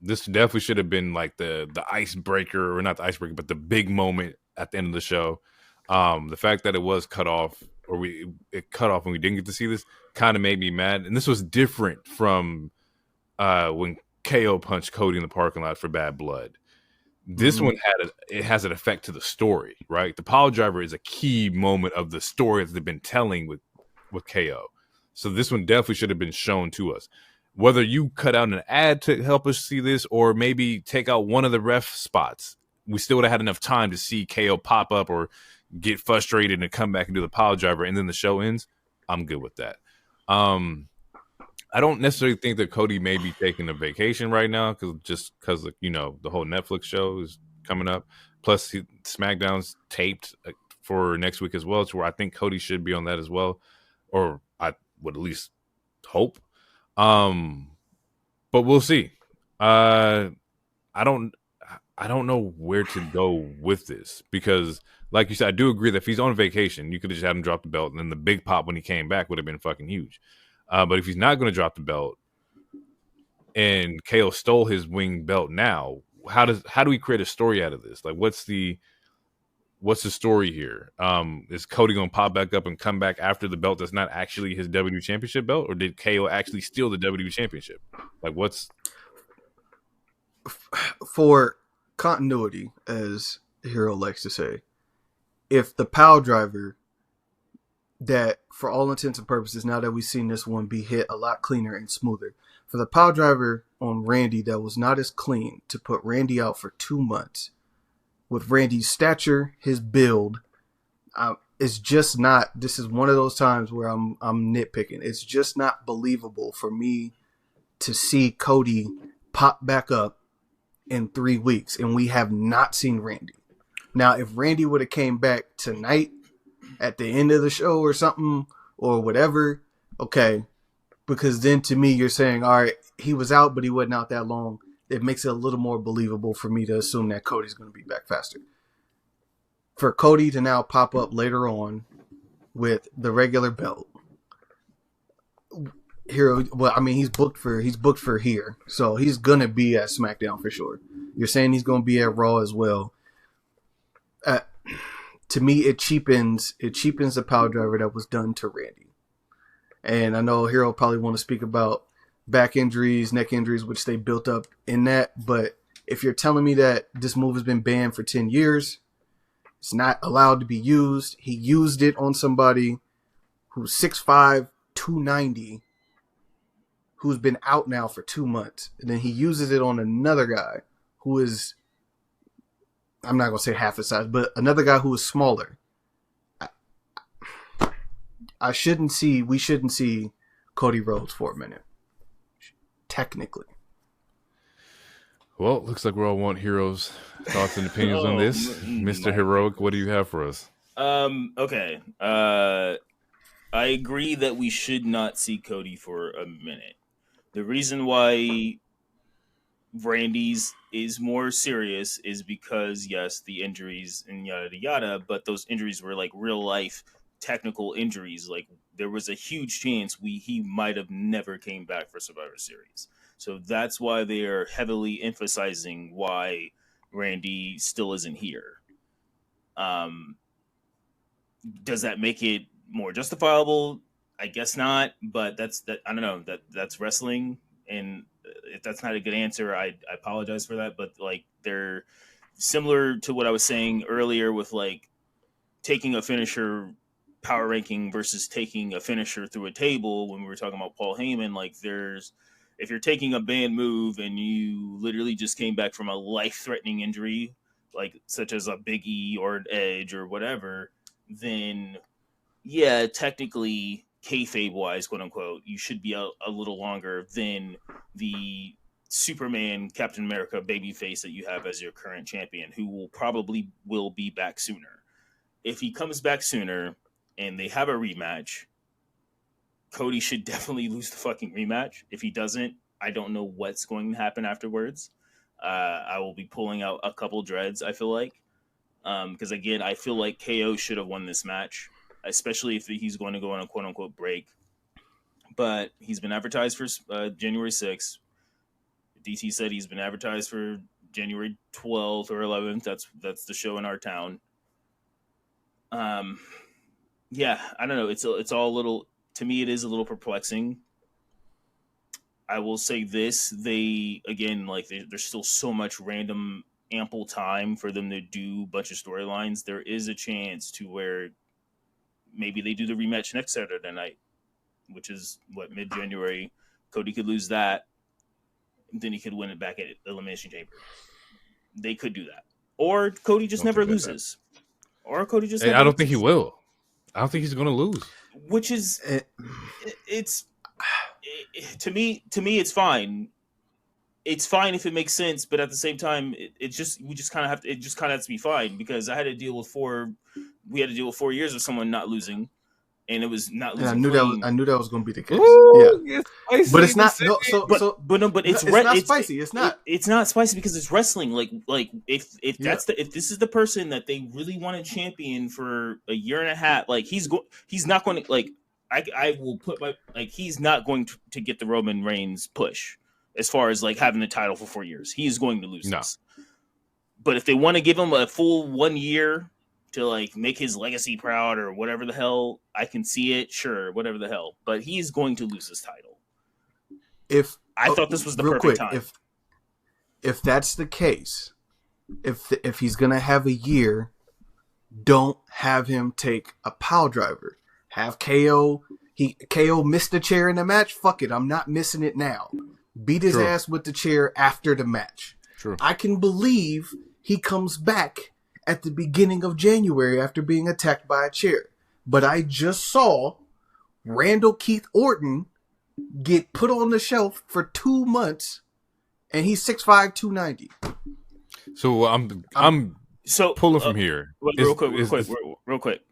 This definitely should have been like the icebreaker, or not the icebreaker, but the big moment at the end of the show. The fact that it was cut off, or it cut off and we didn't get to see this, kind of made me mad. And this was different from when KO punched Cody in the parking lot for Bad Blood. This one has an effect to the story, right? The pile driver is a key moment of the story that they've been telling with KO. So this one definitely should have been shown to us. Whether you cut out an ad to help us see this, or maybe take out one of the ref spots, we still would have had enough time to see KO pop up or get frustrated and come back and do the pile driver, and then the show ends. I'm good with that. I don't necessarily think that Cody may be taking a vacation right now because the whole Netflix show is coming up. Plus, SmackDown's taped for next week as well, to where I think Cody should be on that as well, or I would at least hope. But we'll see. I don't know where to go with this because, like you said, I do agree that if he's on vacation, you could have just had him drop the belt, and then the big pop when he came back would have been fucking huge. But if he's not going to drop the belt, and KO stole his wing belt now, how do we create a story out of this? Like, what's the story here? Is Cody going to pop back up and come back after the belt that's not actually his WWE Championship belt, or did KO actually steal the WWE Championship? Like, what's for continuity, as Hero likes to say? If the pile driver, that for all intents and purposes, now that we've seen this one be hit a lot cleaner and smoother, for the pile driver on Randy that was not as clean to put Randy out for 2 months with Randy's stature, his build, it's just not. This is one of those times where I'm nitpicking. It's just not believable for me to see Cody pop back up in 3 weeks, and we have not seen Randy. Now, if Randy would have came back tonight at the end of the show or something or whatever, okay, because then to me you're saying, all right, he was out, but he wasn't out that long. It makes it a little more believable for me to assume that Cody's going to be back faster. For Cody to now pop up later on with the regular belt, Hero. Well, I mean, he's booked for here, so he's gonna be at SmackDown for sure. You're saying he's gonna be at Raw as well. To me, it cheapens the power driver that was done to Randy. And I know Hero probably want to speak about back injuries, neck injuries, which they built up in that. But if you're telling me that this move has been banned for 10 years, it's not allowed to be used. He used it on somebody who's 6'5", 290, who's been out now for 2 months. And then he uses it on another guy who is, I'm not going to say half his size, but another guy who is smaller. We shouldn't see Cody Rhodes for a minute. Technically. Well, looks like we all want Hero's thoughts and opinions on this. Mr. Heroic, what do you have for us? Okay. I agree that we should not see Cody for a minute. The reason why Randy's is more serious is because, yes, the injuries and yada yada, but those injuries were like real life technical injuries. Like there was a huge chance he might have never came back for Survivor Series. So that's why they are heavily emphasizing why Randy still isn't here. Does that make it more justifiable? I guess not, but I don't know, that's wrestling, and if that's not a good answer, I apologize for that. But like they're similar to what I was saying earlier with like taking a finisher power ranking versus taking a finisher through a table when we were talking about Paul Heyman. Like if you're taking a banned move and you literally just came back from a life-threatening injury, like such as a Big E or an Edge or whatever, then yeah, technically, kayfabe-wise, quote-unquote, you should be a little longer than the Superman, Captain America babyface that you have as your current champion, who will be back sooner. If he comes back sooner and they have a rematch, Cody should definitely lose the fucking rematch. If he doesn't, I don't know what's going to happen afterwards. I will be pulling out a couple dreads, I feel like. Because, again, I feel like KO should have won this match, especially if he's going to go on a quote-unquote break. But he's been advertised for January 6th. DT said he's been advertised for January 12th or 11th. That's the show in our town. Yeah, I don't know. It's all a little, to me, it is a little perplexing. I will say this. There's still so much random ample time for them to do a bunch of storylines. There is a chance to where maybe they do the rematch next Saturday night, which is mid-January. Cody could lose that, then he could win it back at Elimination Chamber. They could do that, or Cody just never loses, or Cody just. I don't think he will. I don't think he's going to lose. Which is, to me, it's fine. It's fine if it makes sense, but at the same time, it just kind of have to be fine, because I had to deal with 4 years of someone not losing, and it was not losing. I knew that was going to be the case. Ooh, yeah, but it's not. No, but it's not spicy. It's not. It's not spicy because it's wrestling. Like if this is the person that they really want to champion for a year and a half, like he's not going to, like I will put my, like, he's not going to get the Roman Reigns push as far as like having the title for 4 years. He is going to lose this. But if they want to give him a full 1 year to like make his legacy proud or whatever the hell, I can see it. Sure, whatever the hell. But he's going to lose this title. I thought this was the perfect time. If that's the case, if he's gonna have a year, don't have him take a pile driver. Have KO. KO missed the chair in the match. Fuck it, I'm not missing it now. Beat his ass with the chair after the match. True. I can believe he comes back at the beginning of January after being attacked by a chair. But I just saw Randall Keith Orton get put on the shelf for 2 months, and he's 6'5", 290. So I'm pulling from here. Real quick.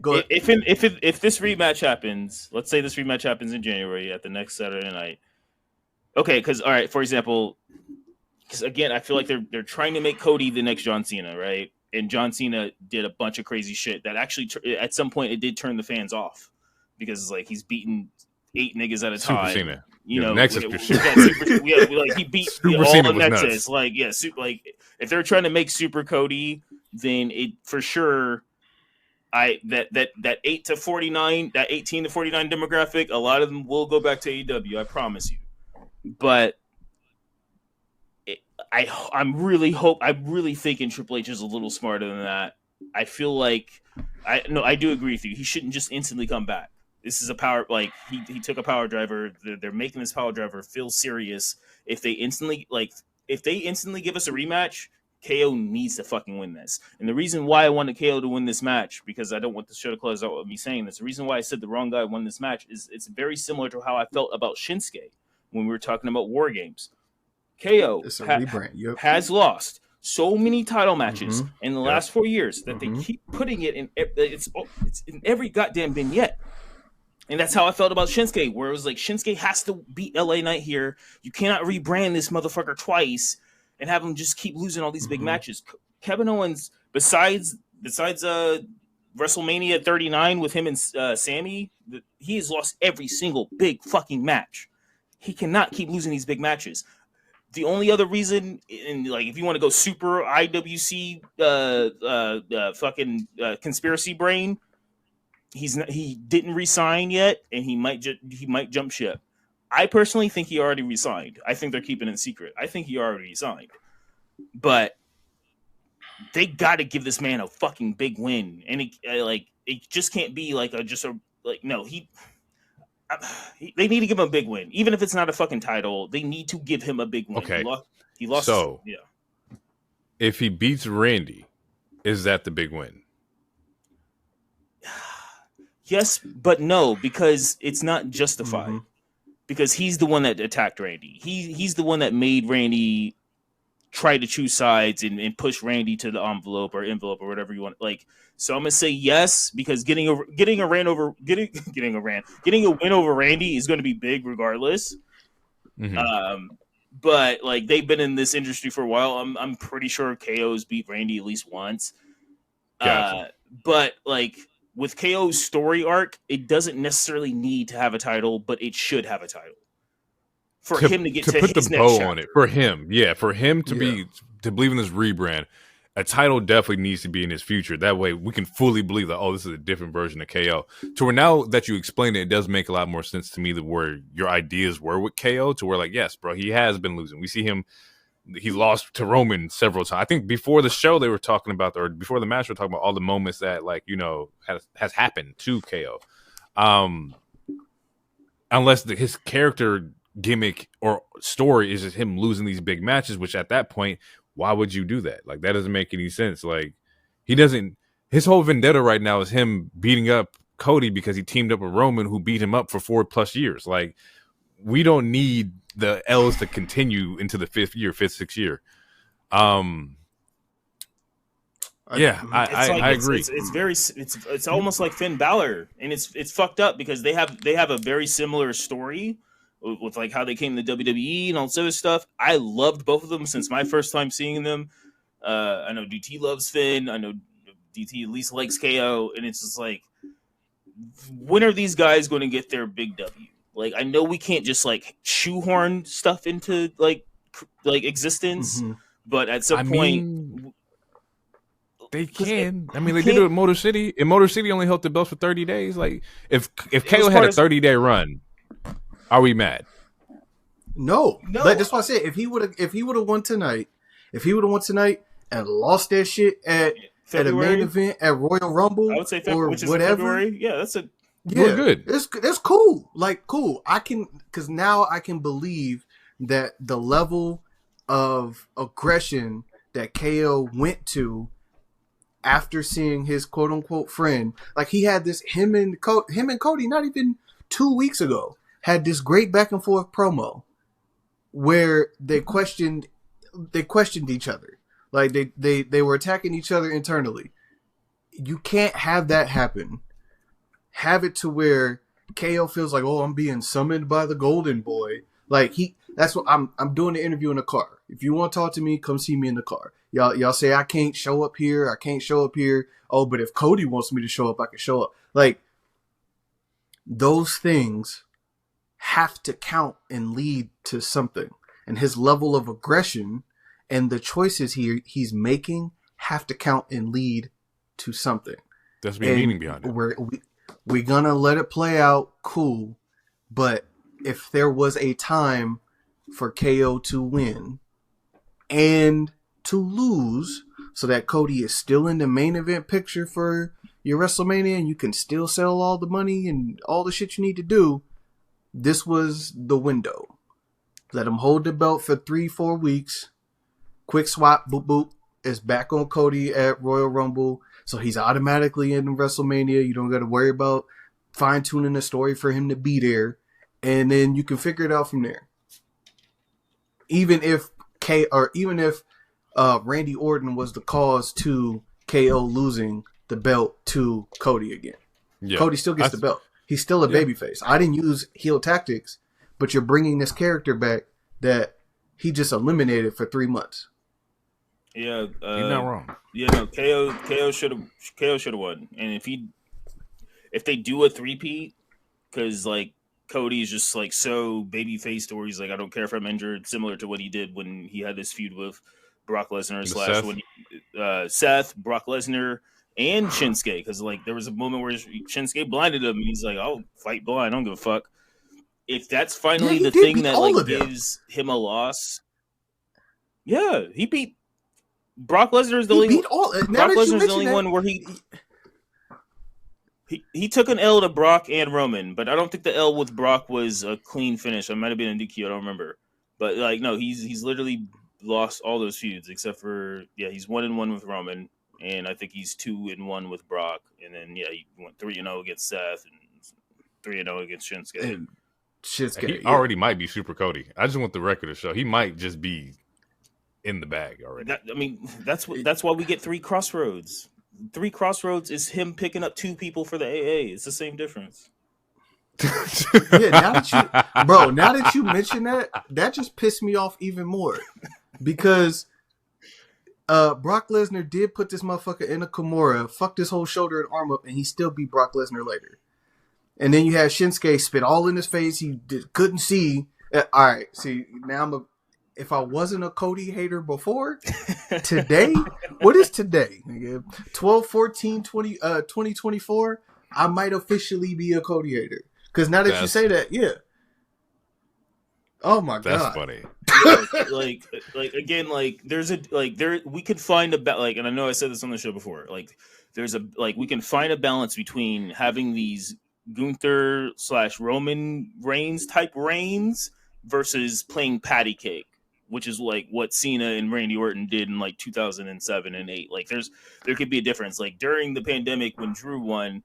Go ahead. If this rematch happens, let's say this rematch happens in January at the next Saturday night. Okay, because all right, for example, because again, I feel like they're trying to make Cody the next John Cena, right? And John Cena did a bunch of crazy shit that actually, at some point, it did turn the fans off because it's like he's beating 8 niggas at a Super time. Cena. You know, Nexus like he beat Super all Cena the was Nexus. nuts. Like, yeah, like if they're trying to make Super Cody, then it for sure. That 8 to 49, that 18 to 49 demographic, a lot of them will go back to AEW. I promise you. But I'm really thinking Triple H is a little smarter than that. I feel like I do agree with you. He shouldn't just instantly come back. This is a power, like he took a power driver. They're making this power driver feel serious. If they instantly give us a rematch, KO needs to fucking win this. And the reason why I wanted KO to win this match, because I don't want the show to close out with me saying this, the reason why I said the wrong guy won this match is it's very similar to how I felt about Shinsuke when we were talking about War Games. KO has lost so many title matches in the last 4 years that they keep putting it in. It's in every goddamn vignette, and that's how I felt about Shinsuke. Where it was like Shinsuke has to beat LA Knight here. You cannot rebrand this motherfucker twice and have him just keep losing all these big matches. Kevin Owens, besides WrestleMania 39 with him and Sami, he has lost every single big fucking match. He cannot keep losing these big matches. The only other reason, like if you want to go super IWC fucking conspiracy brain, he didn't resign yet, and he might jump ship. I personally think he already resigned. I think they're keeping it secret. I think he already resigned, but they got to give this man a fucking big win, and it just can't be they need to give him a big win. Even if it's not a fucking title, they need to give him a big win. Okay. He lost. So, yeah. If he beats Randy, is that the big win? Yes, but no, because it's not justified. Because he's the one that attacked Randy. He's the one that made Randy try to choose sides and push Randy to the envelope or whatever you want. Like, so I'm gonna say yes, because getting a win over Randy is gonna be big regardless. But like they've been in this industry for a while. I'm pretty sure KO's beat Randy at least once. Gotcha. But like with KO's story arc, it doesn't necessarily need to have a title, but it should have a title for him to get to put his the next bow chapter. on it. For him, for him to believe in this rebrand, a title definitely needs to be in his future. That way, we can fully believe that this is a different version of KO. To where now that you explain it, it does make a lot more sense to me that where your ideas were with KO. To where like, yes, bro, he has been losing. We see him. He lost to Roman several times. I think before the show they were talking about, or before the match, we were talking about all the moments that has happened to KO. Unless his character gimmick or story is just him losing these big matches, which at that point, why would you do that? Like that doesn't make any sense. Like his whole vendetta right now is him beating up Cody because he teamed up with Roman, who beat him up for 4+ years. Like we don't need the L's to continue into the 6th year. I agree. It's almost like Finn Balor, and it's fucked up because they have a very similar story with like how they came to WWE and all this other stuff. I loved both of them since my first time seeing them. I know DT loves Finn. I know DT at least likes KO, and it's just like, when are these guys going to get their big W? Like, I know we can't just like shoehorn stuff into like existence, but at some point they can. They did it with Motor City. And Motor City only held the belts for 30 days. Like, if KO had a 30-day run, are we mad? No. But that's why I said if he would have won tonight, and lost that shit at a main event at Royal Rumble, I would say which is whatever. February. Yeah, that's a. Yeah, we're good. It's cool. Like, cool. Because now I can believe that the level of aggression that KO went to after seeing his quote unquote friend, like he had this, him and Cody, not even 2 weeks ago, had this great back and forth promo where they questioned each other. Like they were attacking each other internally. you can't have that happen. Have it to where KO feels like, oh, I'm being summoned by the Golden Boy. Like that's what I'm doing the interview in the car. If you want to talk to me, come see me in the car. Y'all say I can't show up here. I can't show up here. Oh, but if Cody wants me to show up, I can show up. Like those things have to count and lead to something. And his level of aggression and the choices he's making have to count and lead to something. There's be meaning behind it. We're gonna let it play out, cool. But if there was a time for KO to win and to lose, so that Cody is still in the main event picture for your WrestleMania and you can still sell all the money and all the shit you need to do, this was the window. Let him hold the belt for 3-4 weeks. Quick swap, boop, boop. It's back on Cody at Royal Rumble. So he's automatically in WrestleMania. You don't got to worry about fine-tuning the story for him to be there. And then you can figure it out from there. Even if Randy Orton was the cause to KO losing the belt to Cody again. Yeah, Cody still gets the belt. He's still a babyface. I didn't use heel tactics, but you're bringing this character back that he just eliminated for 3 months. Yeah, you're not wrong. Yeah, no, KO should have won. And if they do a three-peat, because like Cody's just like so baby-faced, where he's like, I don't care if I'm injured, similar to what he did when he had this feud with Brock Lesnar / Seth, Brock Lesnar, and Shinsuke. Because like there was a moment where Shinsuke blinded him, and he's like, I'll fight blind, I don't give a fuck. If that's finally the thing that like gives him a loss, yeah, he beat Brock Lesnar. Is the only Brock Lesnar is the only one where he took an L to Brock and Roman, but I don't think the L with Brock was a clean finish. It might have been a DQ, I don't remember. But like no, he's literally lost all those feuds except for he's 1-1 with Roman, and I think he's 2-1 with Brock, and then he went 3-0 against Seth and 3-0 against Shinsuke. And he already might be Super Cody. I just want the record to show he might just be in the bag already. That's why we get 3 Crossroads. 3 Crossroads is him picking up 2 people for the AA. It's the same difference. Now that you mention that just pissed me off even more. Because Brock Lesnar did put this motherfucker in a Kimura, fucked his whole shoulder and arm up, and he still beat Brock Lesnar later. And then you had Shinsuke spit all in his face. He couldn't see. All right, see, now if I wasn't a Cody hater before, today, what is today? 12/14/2024, I might officially be a Cody hater. Because now that you say that, oh my god, that's funny. like again, like there's we could find and I know I said this on the show before. Like we can find a balance between having these Gunther / Roman Reigns type reigns versus playing patty cake, which is like what Cena and Randy Orton did in like 2007 and 8. Like there could be a difference. Like during the pandemic when Drew won,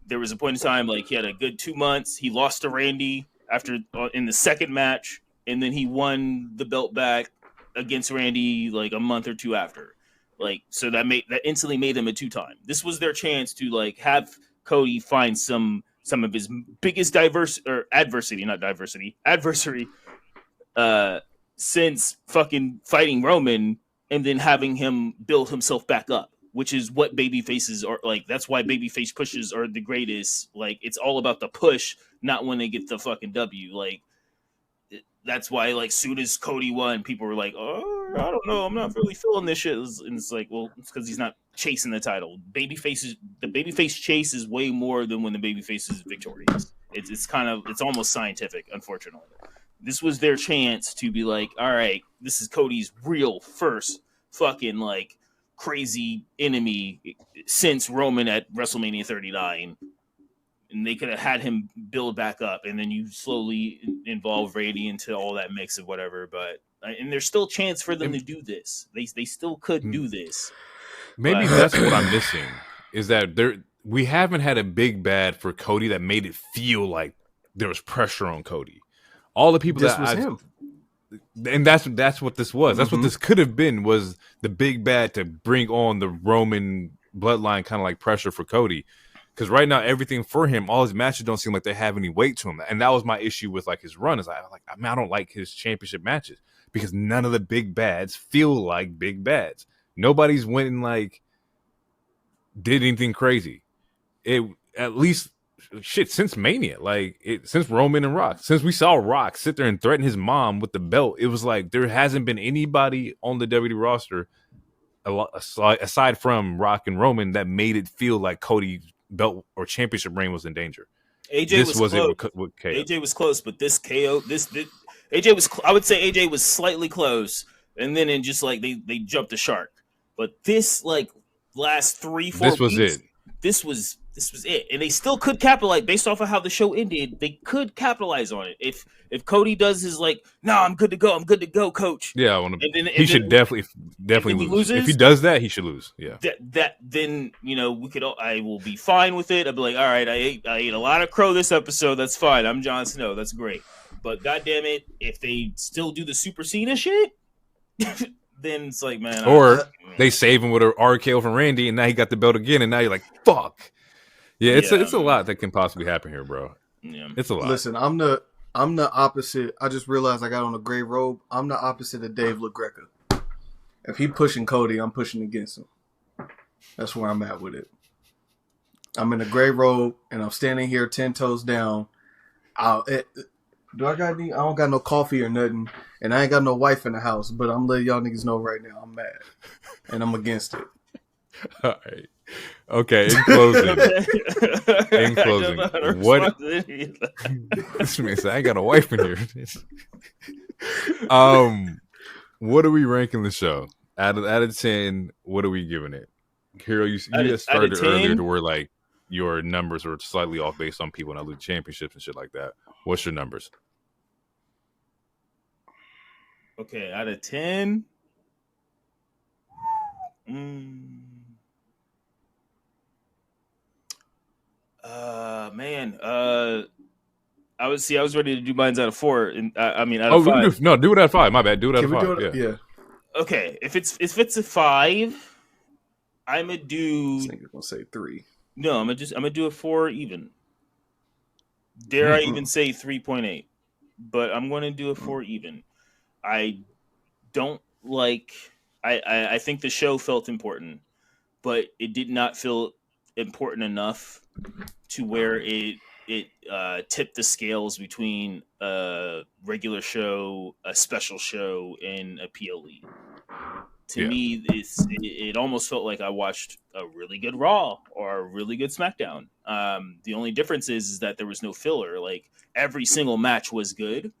there was a point in time like he had a good 2 months. He lost to Randy after in the second match, and then he won the belt back against Randy like a month or 2 after. Like so that instantly made him a 2-time. This was their chance to like have Cody find some of his biggest adversary since fucking fighting Roman, and then having him build himself back up, which is what baby faces are like. That's why baby face pushes are the greatest. Like it's all about the push, not when they get the fucking W. Like that's why like soon as Cody won, people were like, oh, I don't know, I'm not really feeling this shit. And it's like, well, it's because he's not chasing the title. The babyface chase is way more than when the babyface is victorious. It's almost scientific, unfortunately. This was their chance to be like, all right, this is Cody's real first fucking like crazy enemy since Roman at WrestleMania 39. And they could have had him build back up, and then you slowly involve Randy into all that mix of whatever. But and there's still a chance for them to do this. They still could do this. Maybe that's what I'm missing is that we haven't had a big bad for Cody that made it feel like there was pressure on Cody. All the people and that's what this was. That's what this could have been, was the big bad to bring on the Roman bloodline kind of like pressure for Cody. Because right now, everything for him, all his matches don't seem like they have any weight to him. And that was my issue with like his run. Is I don't like his championship matches because none of the big bads feel like big bads. Nobody's winning like did anything crazy. It at least shit since Mania, since Roman and Rock, since we saw Rock sit there and threaten his mom with the belt, it was like there hasn't been anybody on the WWE roster aside from Rock and Roman that made it feel like Cody's belt or championship reign was in danger. AJ was close. With KO. AJ was close, but this KO, AJ was. I would say AJ was slightly close, and then in just like they jumped the shark. But this like last 3-4 this was weeks, it. This was it, and they still could capitalize based off of how the show ended. They could capitalize on it if Cody does his like, no, I'm good to go, coach. Yeah, I want to. He should definitely lose. Loses, if he does that, he should lose. Yeah, that then we could. I will be fine with it. I'll be like, all right, I ate a lot of crow this episode. That's fine. I'm Jon Snow. That's great. But goddamn it, if they still do the Super Cena shit. Then it's like, man. Or they save him with an RKO from Randy, and now he got the belt again, and now you're like, fuck. Yeah, it's a lot that can possibly happen here, bro. Yeah, it's a lot. Listen, I'm the opposite. I just realized I got on a gray robe. I'm the opposite of Dave LaGreca. If he pushing Cody, I'm pushing against him. That's where I'm at with it. I'm in a gray robe, and I'm standing here 10 toes down. Do I got any? I don't got no coffee or nothing, and I ain't got no wife in the house. But I'm letting y'all niggas know right now, I'm mad, and I'm against it. All right. Okay. In closing, what? This man said, I ain't got a wife in here. What are we ranking the show out of 10? What are we giving it? Hero, you just started earlier to where like your numbers were slightly off based on people not lose championships and shit like that. What's your numbers? Okay, out of 10. Man. I was ready to do mine out of 4, and I mean out of 5. Do it out of 5. My bad. Do it out of 5. Yeah. Okay, if it's a 5, I'm gonna do. I think you're gonna say 3. No, I'm gonna do a 4 even. Dare I even say 3.8? But I'm gonna do a 4 even. I don't like. I think the show felt important, but it did not feel important enough to where it tipped the scales between a regular show, a special show, and a PLE. To me, it almost felt like I watched a really good Raw or a really good SmackDown. The only difference is that there was no filler. Like every single match was good,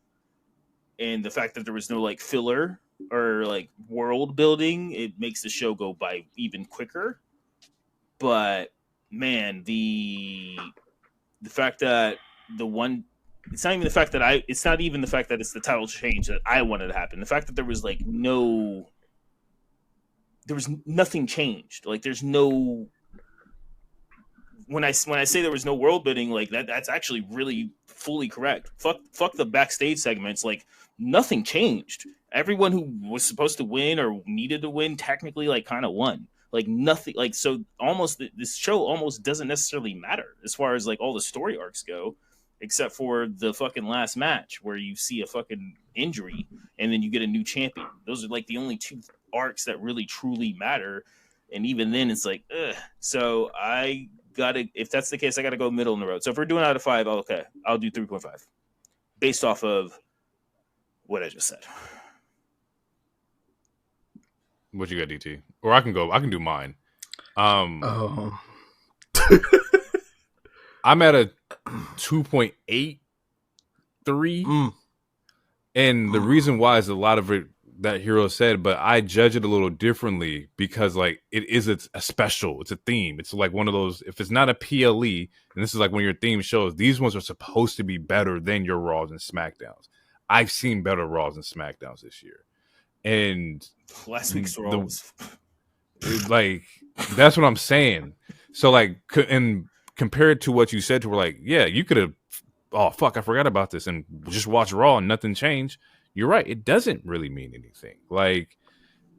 and the fact that there was no like filler or like world building, it makes the show go by even quicker. But man, the fact that it's not even the fact that it's not even the fact that it's the title change that I wanted to happen. The fact that there was nothing changed. Like there's no, when I say there was no world building, like that's actually really fully correct. Fuck the backstage segments. Like nothing changed. Everyone who was supposed to win or needed to win technically like kind of won. Like nothing, like so almost this show almost doesn't necessarily matter as far as like all the story arcs go, except for the fucking last match where you see a fucking injury and then you get a new champion. Those are like the only 2 arcs that really truly matter, and even then it's like, ugh. So if that's the case, I gotta go middle in the road. So if we're doing out of 5, I'll do 3.5 based off of what I just said. What you got, DT? Or I can do mine. I'm at a 2.83. And the reason why is a lot of it that Hero said, but I judge it a little differently because like it is a special, it's a theme. It's like one of those, if it's not a PLE, and this is like one of your theme shows, these ones are supposed to be better than your Raws and SmackDowns. I've seen better Raws and SmackDowns this year. And last week's Raw was like, that's what I'm saying. So like, and compared to what you said to, we're like, yeah, you could have, oh fuck, I forgot about this, and just watch Raw and nothing changed. You're right, it doesn't really mean anything. Like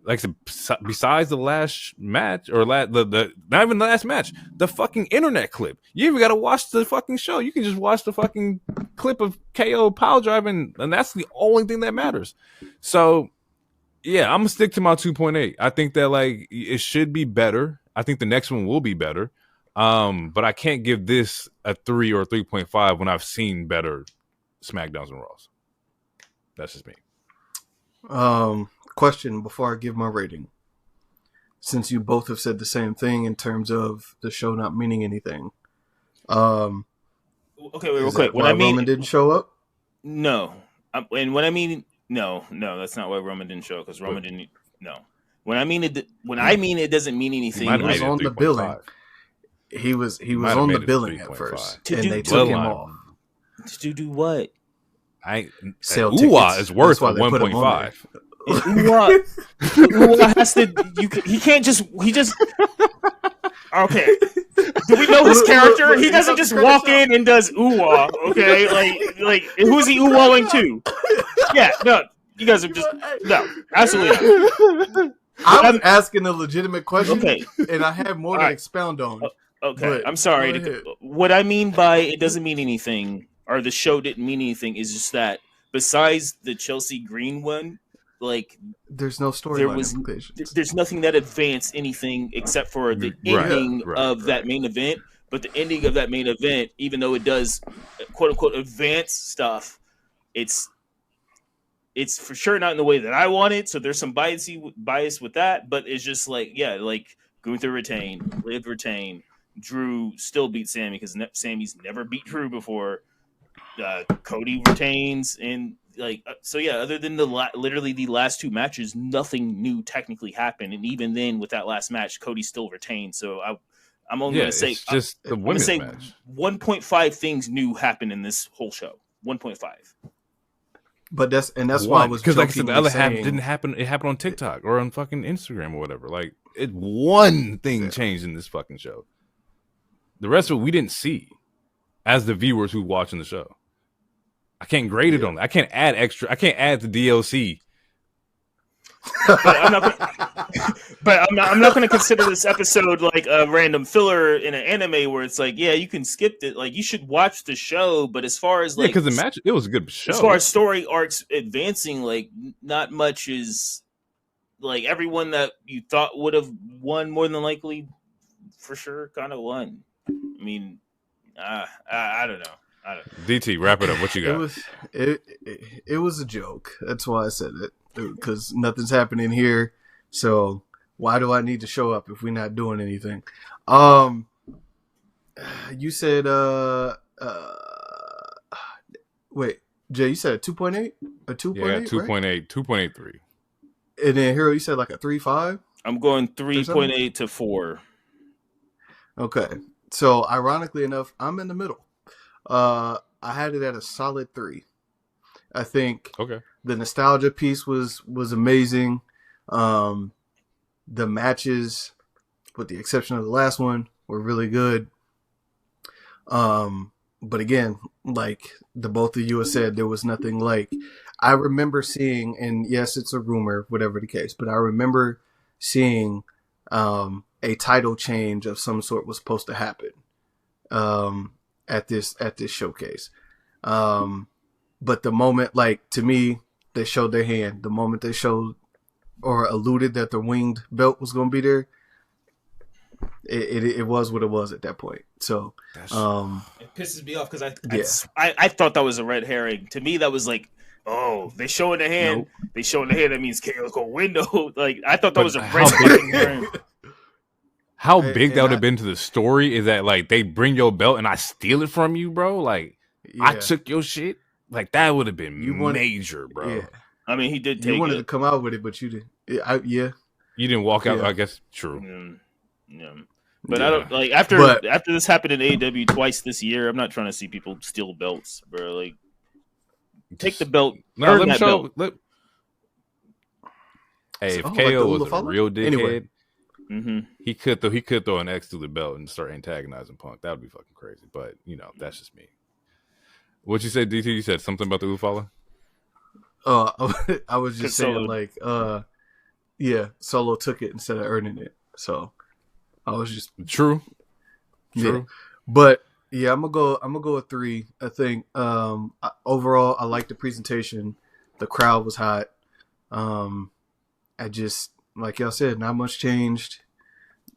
like I said, besides the last match or the not even the last match, the fucking internet clip. You even got to watch the fucking show. You can just watch the fucking clip of KO pile driving, and that's the only thing that matters. So, yeah, I'm gonna stick to my 2.8. I think that like it should be better. I think the next one will be better. But I can't give this a 3 or 3.5 when I've seen better SmackDowns and Raws. That's just me. Question before I give my rating. Since you both have said the same thing in terms of the show not meaning anything. Okay, wait, real quick. When Roman didn't show up? No. And when I mean no, that's not why Roman didn't show up, because Roman didn't. No. When I mean it doesn't mean anything. He was on the billing. He was on the billing at first, and they took him off. To do what? Uwa is worth 1.5. Uwa has to. He can't just. He just. Okay. Do we know his character? He doesn't just walk in and does Uwa. Okay, like who's he Uwaing to? Yeah, no. You guys are just no, absolutely not. I was asking a legitimate question, okay, and I had more to expound on. Okay, I'm sorry. What I mean by it doesn't mean anything, or the show didn't mean anything, is just that besides the Chelsea Green one, like there's no storyline. There's nothing that advanced anything except for the ending of that main event. But the ending of that main event, even though it does quote unquote advance stuff, it's for sure not in the way that I want it. So there's some bias with that. But it's just like Gunther retained, Liv retained. Drew still beat Sami because Sami's never beat Drew before. Cody retains, and so yeah. Other than literally the last two matches, nothing new technically happened, and even then, with that last match, Cody still retained. So I'm only going to say just the women's match. 1.5 things new happened in this whole show. 1.5. But that's why I was because like I said, the other half didn't happen. It happened on TikTok or on fucking Instagram or whatever. Like one thing changed in this fucking show. The rest of it we didn't see as the viewers who watching the show. I can't grade it on that. I can't add extra. I can't add the DLC. But I'm not going to consider this episode like a random filler in an anime where it's like, yeah, you can skip it. Like you should watch the show. But as far as because the match, it was a good show. As far as story arcs advancing, like not much is like everyone that you thought would have won more than likely for sure kind of won. I mean, I don't know. DT, wrap it up. What you got? It was a joke. That's why I said it, because nothing's happening here. So why do I need to show up if we're not doing anything? You said wait, Jay, you said a 2.8, a 2.8, yeah, 2.8, right? 2.83, and then Hero, you said like a 3.5. I'm going 3.8 to 4. Okay, so ironically enough, I'm in the middle. I had it at a solid 3. I think the nostalgia piece was amazing. The matches, with the exception of the last one, were really good. But again, like the both of you have said, there was nothing like. I remember seeing, and yes, it's a rumor, whatever the case, but I remember seeing a title change of some sort was supposed to happen. At this showcase. But the moment, like, to me, they showed their hand. The moment they showed or alluded that the winged belt was going to be there, it was what it was at that point. So it pisses me off because I thought that was a red herring. To me, that was like, oh, they showing the hand. Nope. They showing the hand. That means KO's going to win. Like I thought that was a red herring. How big that would have been to the story is that like they bring your belt and I steal it from you, bro. Like I took your shit. Like that would have been major, bro. Yeah. I mean, he did take You wanted to come out with it, but you didn't. Yeah. You didn't walk out. I guess true. Yeah. But I don't like after this happened in AEW twice this year. I'm not trying to see people steal belts, bro. Like take the belt. No, let me show. Hey, if KO was a real dickhead. Anyway. Mm-hmm. He could throw an X through the belt and start antagonizing Punk. That would be fucking crazy. But that's just me. What you said, DT? You said something about the Ufala? I was just saying like Solo took it instead of earning it. So I was just True. yeah. But yeah, I'm gonna go with 3. I think overall I like the presentation. The crowd was hot. I just, like y'all said, not much changed.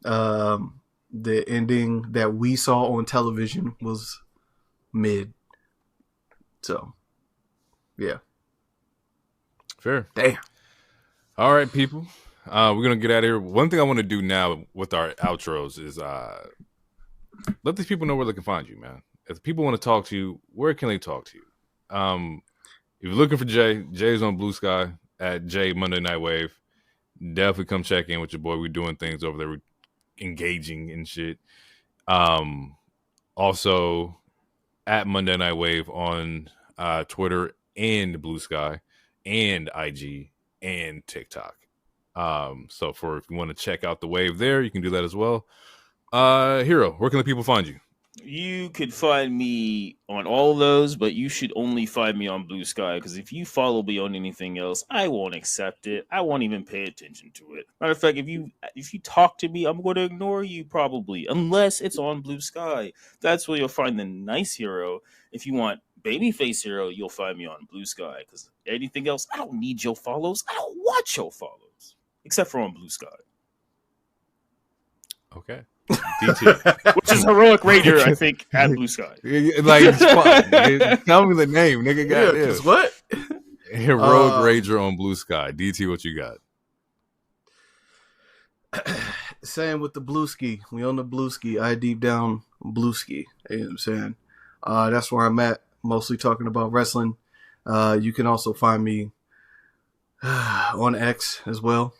The ending that we saw on television was mid. So yeah. Fair. Damn. All right, people. We're gonna get out of here. One thing I want to do now with our outros is let these people know where they can find you, man. If people want to talk to you, where can they talk to you? If you're looking for Jay's on Blue Sky at Jay Monday Night Wave. Definitely come check in with your boy. We're doing things over there, we're engaging and shit. Also at Monday Night Wave on Twitter and Blue Sky and IG and TikTok. So if you want to check out the wave there, you can do that as well. Hero, where can the people find you? You could find me on all those, but you should only find me on Blue Sky, because if you follow me on anything else, I won't accept it. I won't even pay attention to it. Matter of fact, if you talk to me, I'm going to ignore you probably, unless it's on Blue Sky. That's where you'll find the nice hero. If you want babyface hero, you'll find me on Blue Sky, because anything else, I don't need your follows. I don't want your follows, except for on Blue Sky. Okay. DT. Which is Heroic Raider, I think, at Blue Sky. Like, tell me the name, nigga. Yeah, what? Heroic Rager on Blue Sky. DT, what you got? Same with the BLUESKY. We on the BLUESKY. I deep down BLUESKY. You know what I'm saying? That's where I'm at, mostly talking about wrestling. You can also find me on X as well.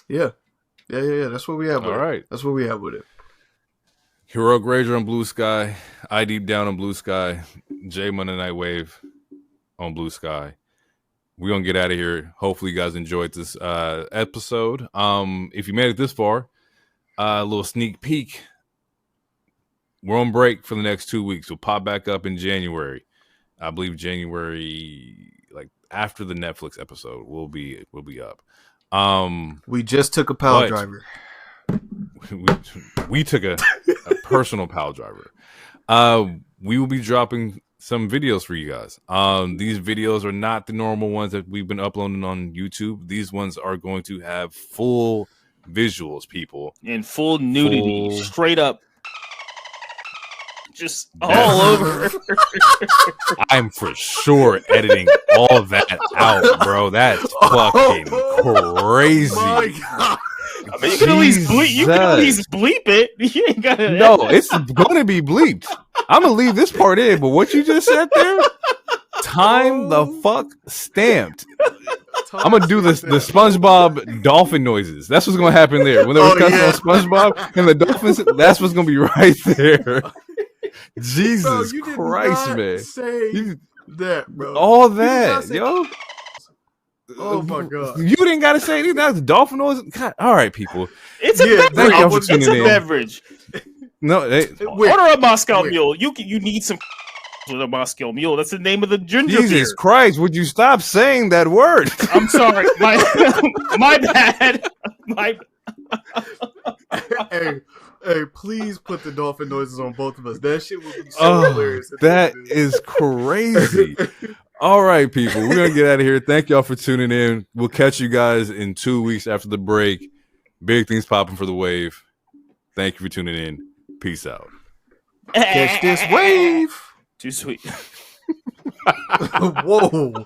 Yeah. That's where we at with it. All right. That's where we at with it. Heroic Rager on Blue Sky. I Deep Down on Blue Sky. J Monday Night Wave on Blue Sky. We're going to get out of here. Hopefully you guys enjoyed this episode. If you made it this far, a little sneak peek. We're on break for the next 2 weeks. We'll pop back up in January. I believe January, like after the Netflix episode, we'll be up. We just took a pile driver. We took a personal pile driver. We will be dropping some videos for you guys. These videos are not the normal ones that we've been uploading on YouTube. These ones are going to have full visuals, people. And full nudity, straight up. Just all over. I'm for sure editing all that out, bro. That's fucking crazy. My God. I mean, you can at least bleep it. You ain't gotta. No, it's going to be bleeped. I'm gonna leave this part in, but what you just said there, time the fuck stamped. I'm gonna do the SpongeBob dolphin noises. That's what's gonna happen there. When they were cussing on SpongeBob and the dolphins, that's what's gonna be right there. Jesus Christ, man! Say that, bro. All that, yo. Oh my God! You didn't gotta say anything. That's the dolphin noise. God, all right, people. It's a beverage. Thank y'all for tuning in. Beverage. No, order a Moscow Mule. You need some with a Moscow Mule. That's the name of the ginger beer. Jesus Christ! Would you stop saying that word? I'm sorry. My bad. Hey, please put the dolphin noises on both of us. That shit would be so hilarious. That is crazy. All right, people. We're going to get out of here. Thank y'all for tuning in. We'll catch you guys in 2 weeks after the break. Big things popping for the wave. Thank you for tuning in. Peace out. Catch this wave. Too sweet. Whoa.